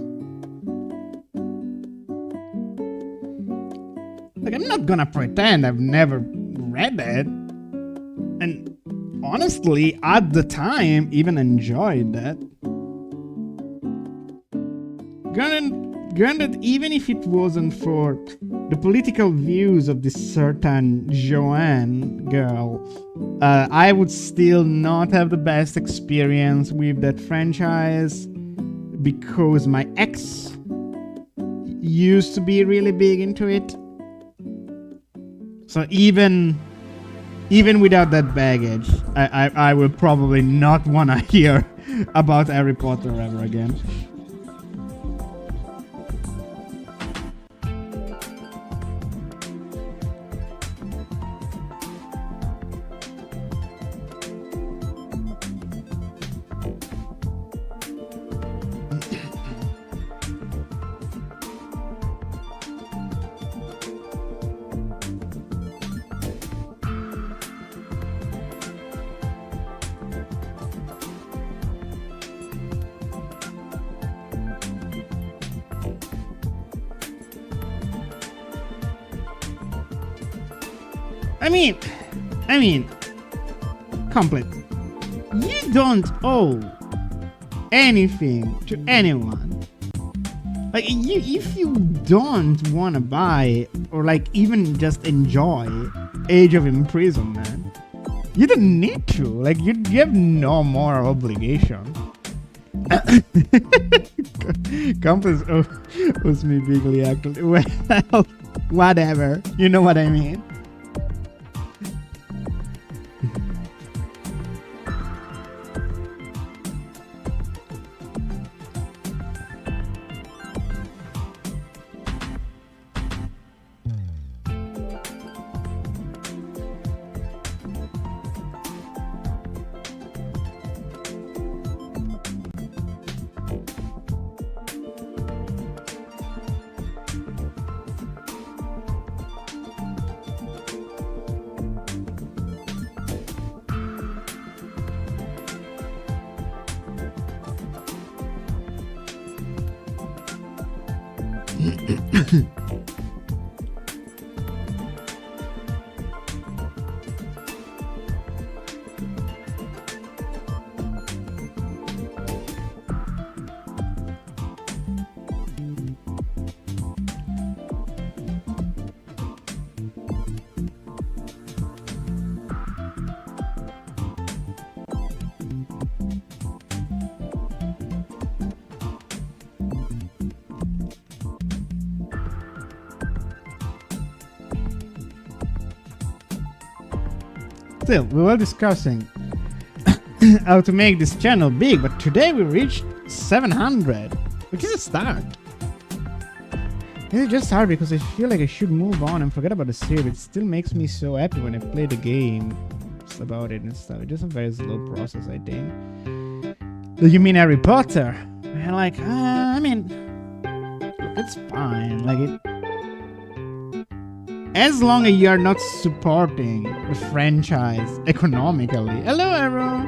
Like, I'm not gonna pretend I've never read it. And honestly, at the time, even enjoyed that. Granted, even if it wasn't for the political views of this certain Joanne girl, I would still not have the best experience with that franchise because my ex used to be really big into it. So even without that baggage, I will probably not want to hear about Harry Potter ever again. I mean, complete. You don't owe anything to anyone. Like, if you don't want to buy or like even just enjoy Age of Imprisonment, you don't need to. Like, you have no moral obligation. Compass owes me bigly, actually. Well, whatever. You know what I mean. Still, we were discussing how to make this channel big, but today we reached 700, which is a start. It's just hard because I feel like I should move on and forget about the series. It still makes me so happy when I play the game. It's about it and stuff. It's just a very slow process, I think. You mean Harry Potter? And like, I mean, it's fine. Like it. As long as you're not supporting the franchise economically. Hello, Arrow.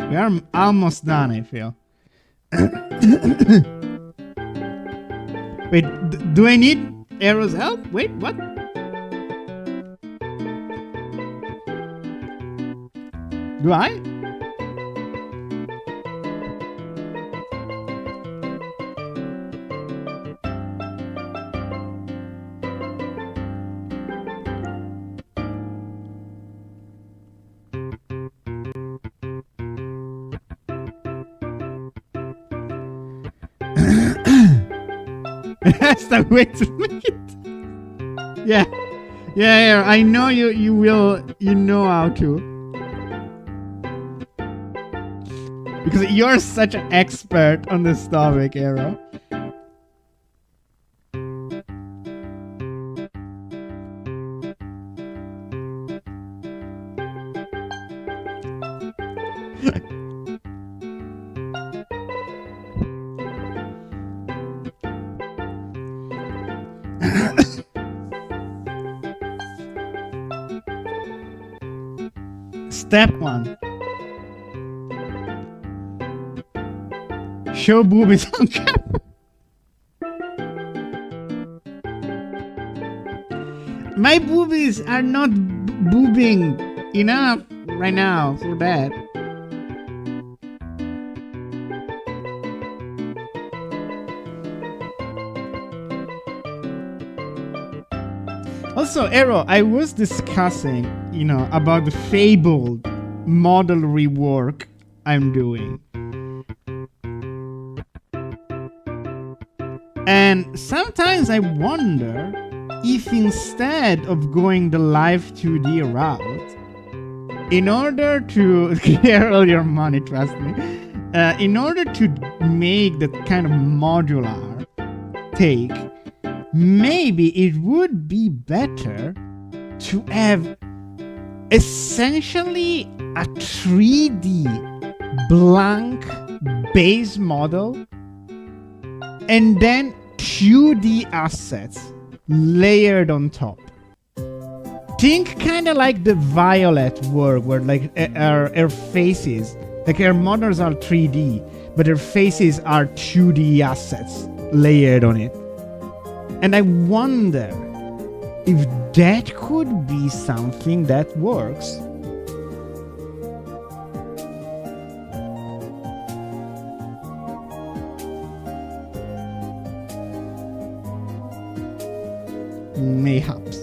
We are almost done, I feel. Wait, do I need Arrow's help? Wait, what? Do I? That's the way to make it. Yeah. Yeah, I know you will, you know how to. Because you're such an expert on this topic, Arrow. Step 1. Show boobies on camera. My boobies are not boobing enough right now for that. Also, Arrow, I was discussing, about the fabled model rework I'm doing. And sometimes I wonder if instead of going the live 2D route, in order to clear all your money, trust me, in order to make that kind of modular take, maybe it would be better to have essentially a 3D blank base model and then 2D assets layered on top. Think kind of like the Violet work, where like her faces, like her models are 3D, but her faces are 2D assets layered on it. And I wonder if that could be something that works. Mayhaps.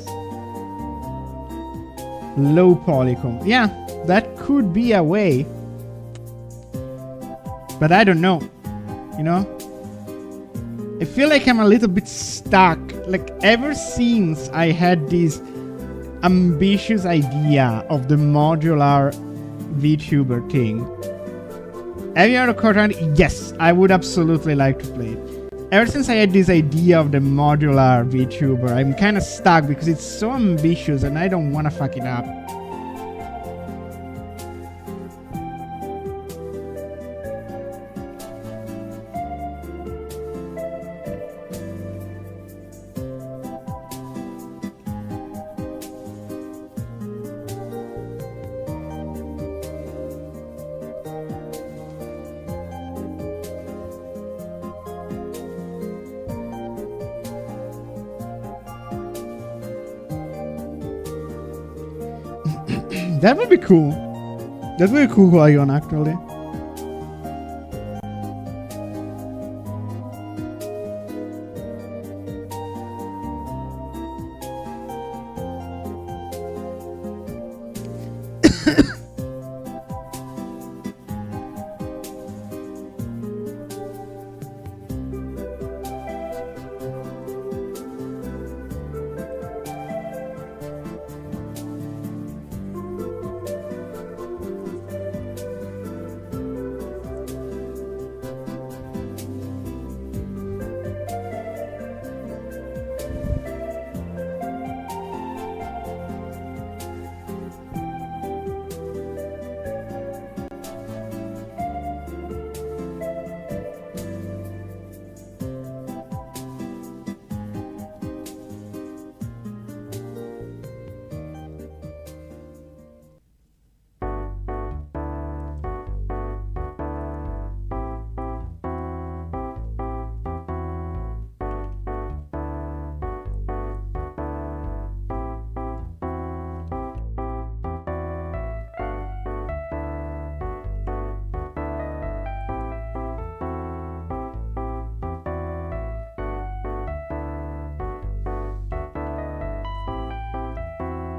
Low polycom. Yeah, that could be a way. But I don't know. I feel like I'm a little bit stuck. Like ever since I had this ambitious idea of the modular VTuber thing. Have you heard of Cortana? Yes, I would absolutely like to play it. Ever since I had this idea of the modular VTuber, I'm kind of stuck because it's so ambitious and I don't want to fuck it up. That would be cool. That would be cool, Qui-Gon, actually.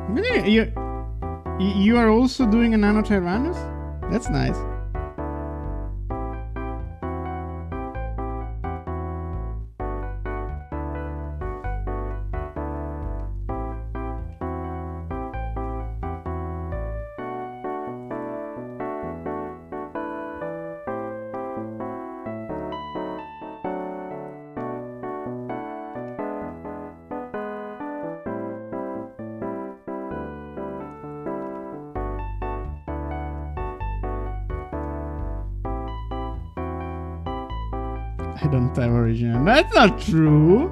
Really? You are also doing a Nano Tyrannus? That's nice. I don't have original. That's not true.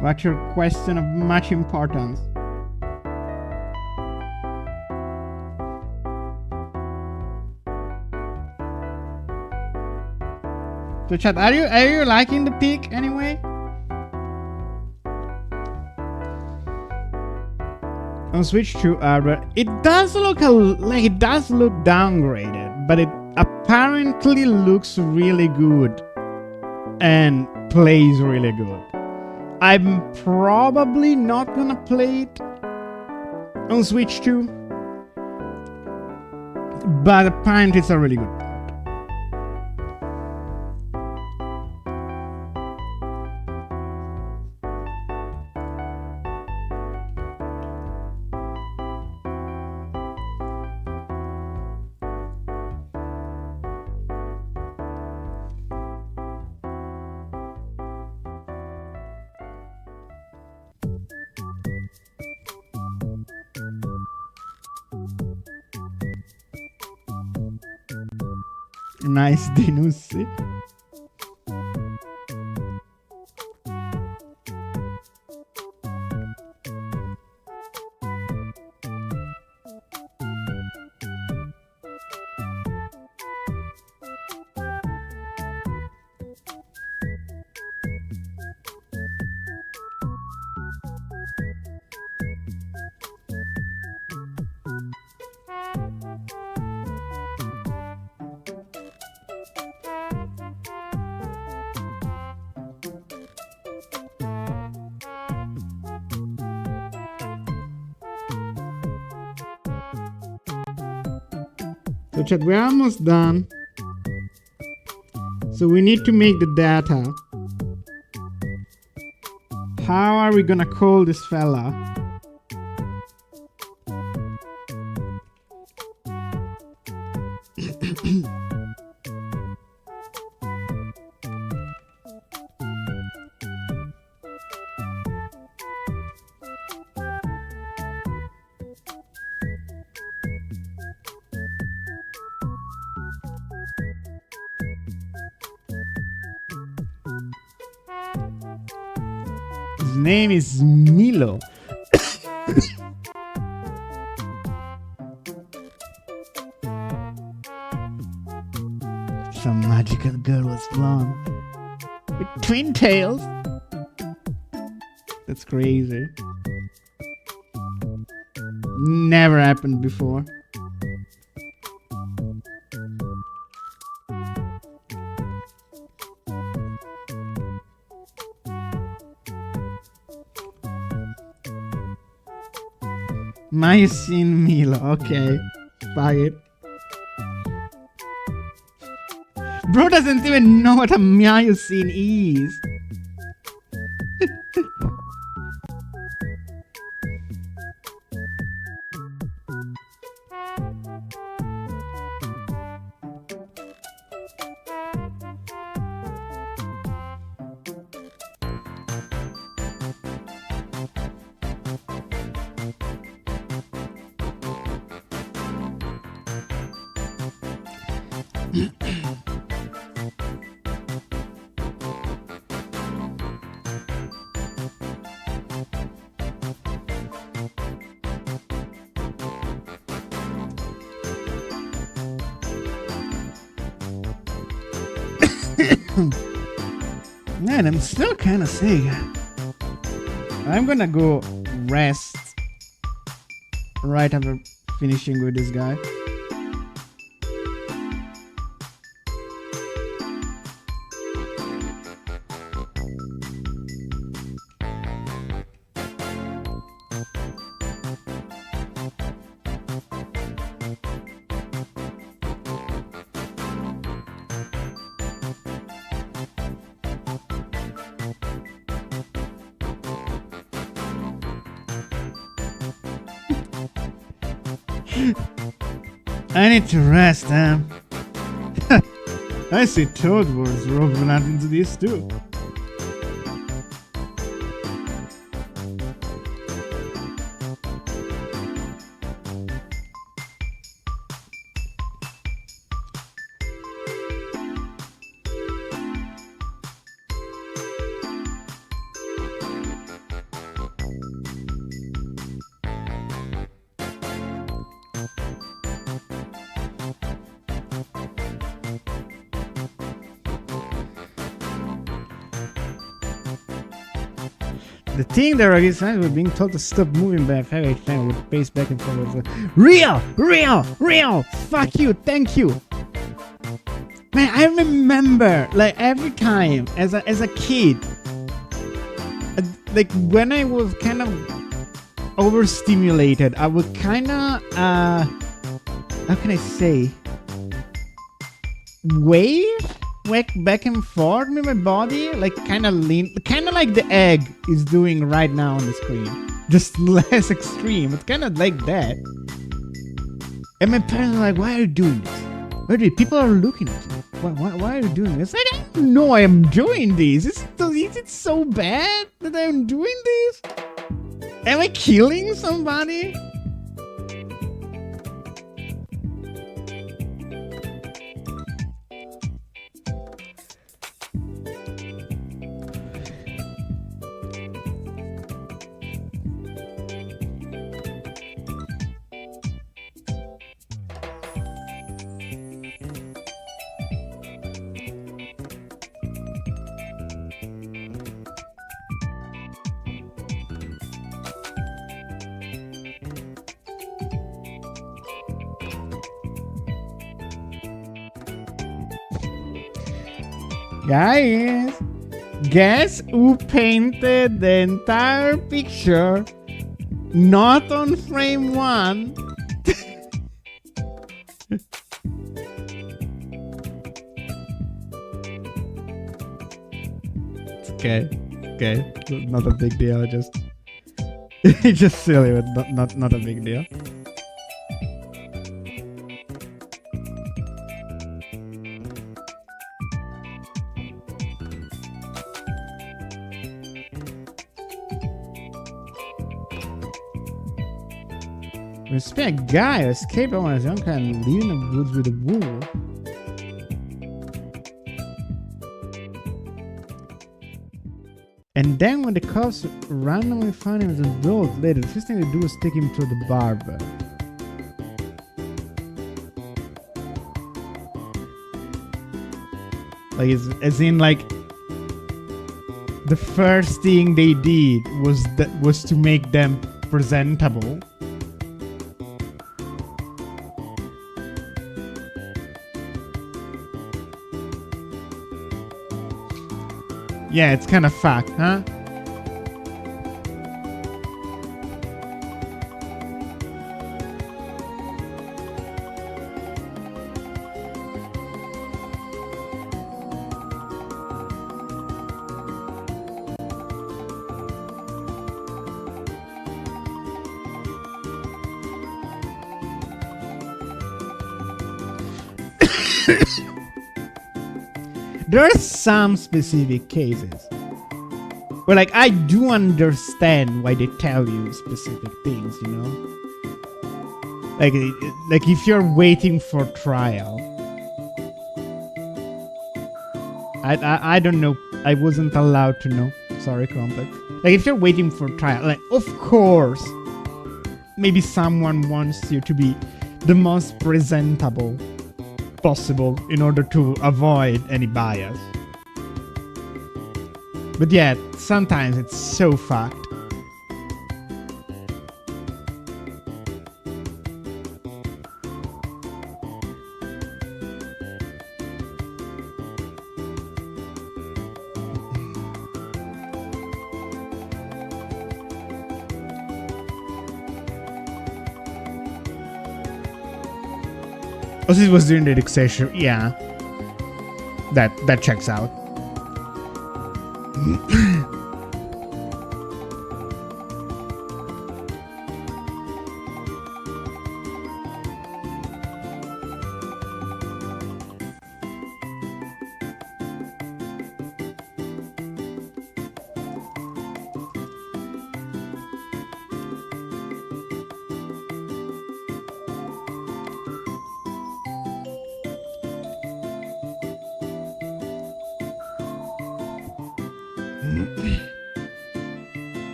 What's your question of much importance? So chat, are you liking the pic anyway? On Switch 2 hardware, it does look downgraded, but it apparently looks really good and plays really good. I'm probably not gonna play it on Switch 2, but apparently it's a really good port. Nice Dinussi. So chat, we're almost done. So we need to make the data. How are we gonna call this fella? His name is Milo. Some magical girl was blonde with twin tails. That's crazy. Never happened before. Mycene Milo. Okay. Buy it. Bro doesn't even know what a myosine is. Man, I'm still kind of sick. I'm gonna go rest right after finishing with this guy. I need to rest, I see Toad Wars rolling out into this too. The thing that I was being told to stop moving by a fair time would pace back and forth. Real! Fuck you, thank you! Man, I remember, like, every time as a kid, like, when I was kind of overstimulated, I would kind of, how can I say, wave? Back and forth with my body, like kind of lean, kind of like the egg is doing right now on the screen, just less extreme. It's kind of like that. And my parents are like, "Why are you doing this? Why do people are looking at you? Why are you doing this?" Like, I don't know. I am doing this. Is it so bad that I'm doing this? Am I killing somebody? Guys, guess who painted the entire picture not on frame 1? It's okay, not a big deal. It's just silly, but not a big deal. Respect guy, escaped when I was young and live in the woods with a wolf. And then when the cops randomly find him as an adult later, the first thing they do is take him to the barber. Like, as in, like, the first thing they did was to make them presentable. Yeah, it's kind of fucked, huh? There are some specific cases where, like, I do understand why they tell you specific things, you know? Like if you're waiting for trial. I don't know. I wasn't allowed to know. Sorry, Complex. Like, if you're waiting for trial, like, of course, maybe someone wants you to be the most presentable possible in order to avoid any bias. But yeah, sometimes it's so fucked. Oh, this was during the indexation. Yeah, that checks out.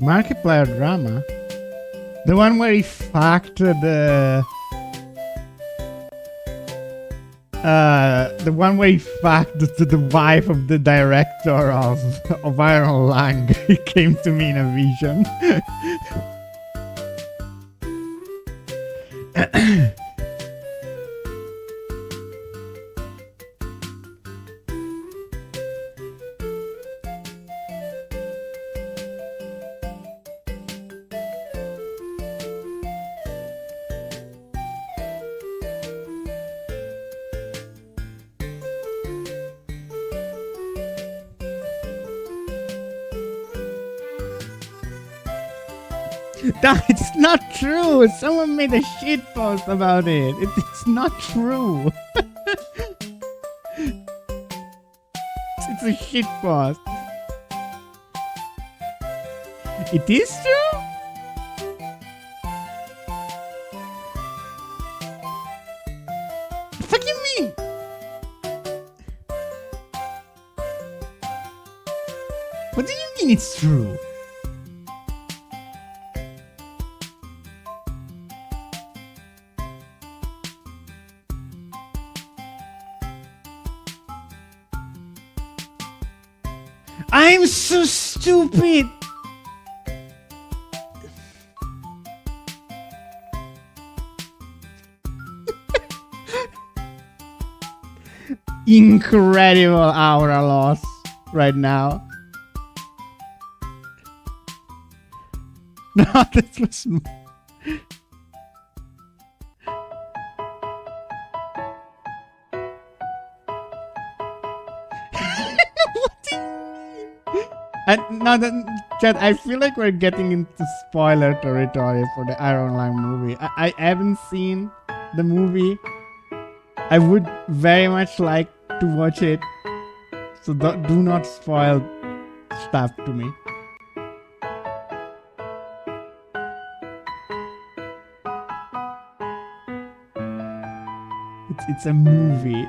Markiplier drama? The one where he fucked the one where he fucked the wife of the director of Iron Lung. He came to me in a vision. No, it's not true. Someone made a shit post about it. It's not true. It's a shit post. It is true? What do you mean? What do you mean it's true? I'm so stupid. Incredible aura loss right now. No, that was. What do you mean? And now that, Chad, I feel like we're getting into spoiler territory for the Iron Lung movie. I haven't seen the movie. I would very much like to watch it, so do not spoil stuff to me. It's a movie.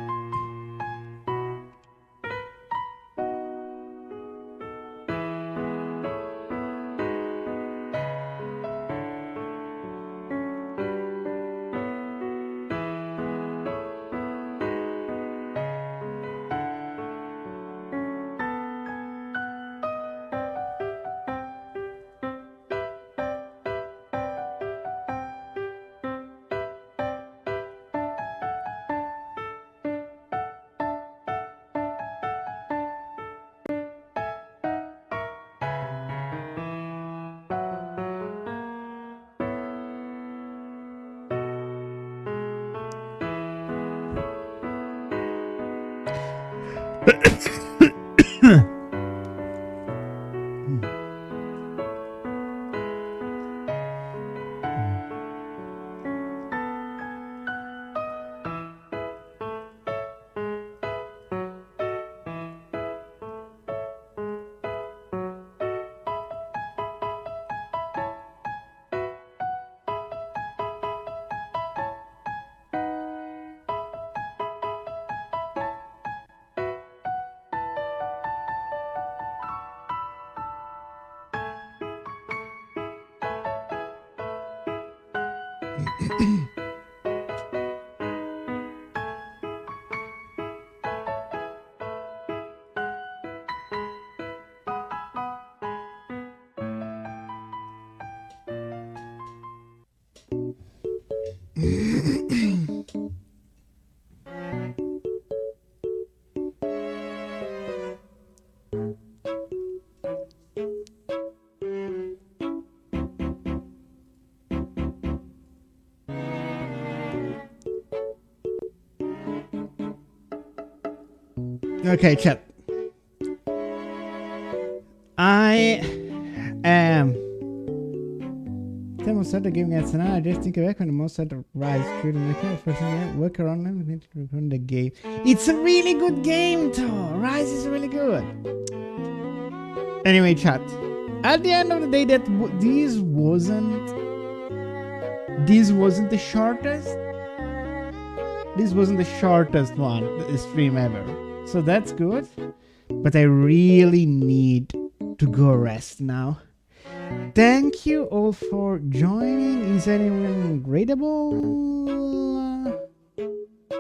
Okay, chat. I am. Most of the game gets an I just think back when the most of the rise could make it first thing work around them and return the game. It's a really good game though. Rise is really good. Anyway, chat. At the end of the day, that this wasn't the shortest. This wasn't the shortest one stream ever. So that's good. But I really need to go rest now. Thank you all for joining. Is anyone gradable?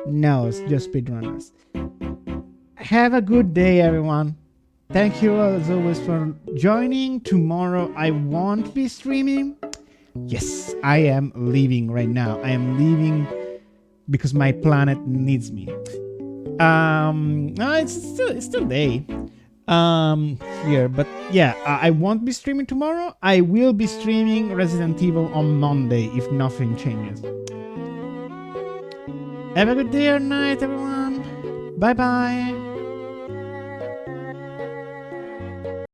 No, it's just speedrunners. Have a good day, everyone. Thank you as always for joining. Tomorrow I won't be streaming. Yes, I am leaving right now. I am leaving because my planet needs me. No, it's still day. Here, but yeah, I won't be streaming tomorrow. I will be streaming Resident Evil on Monday if nothing changes. Have a good day or night, everyone. Bye bye.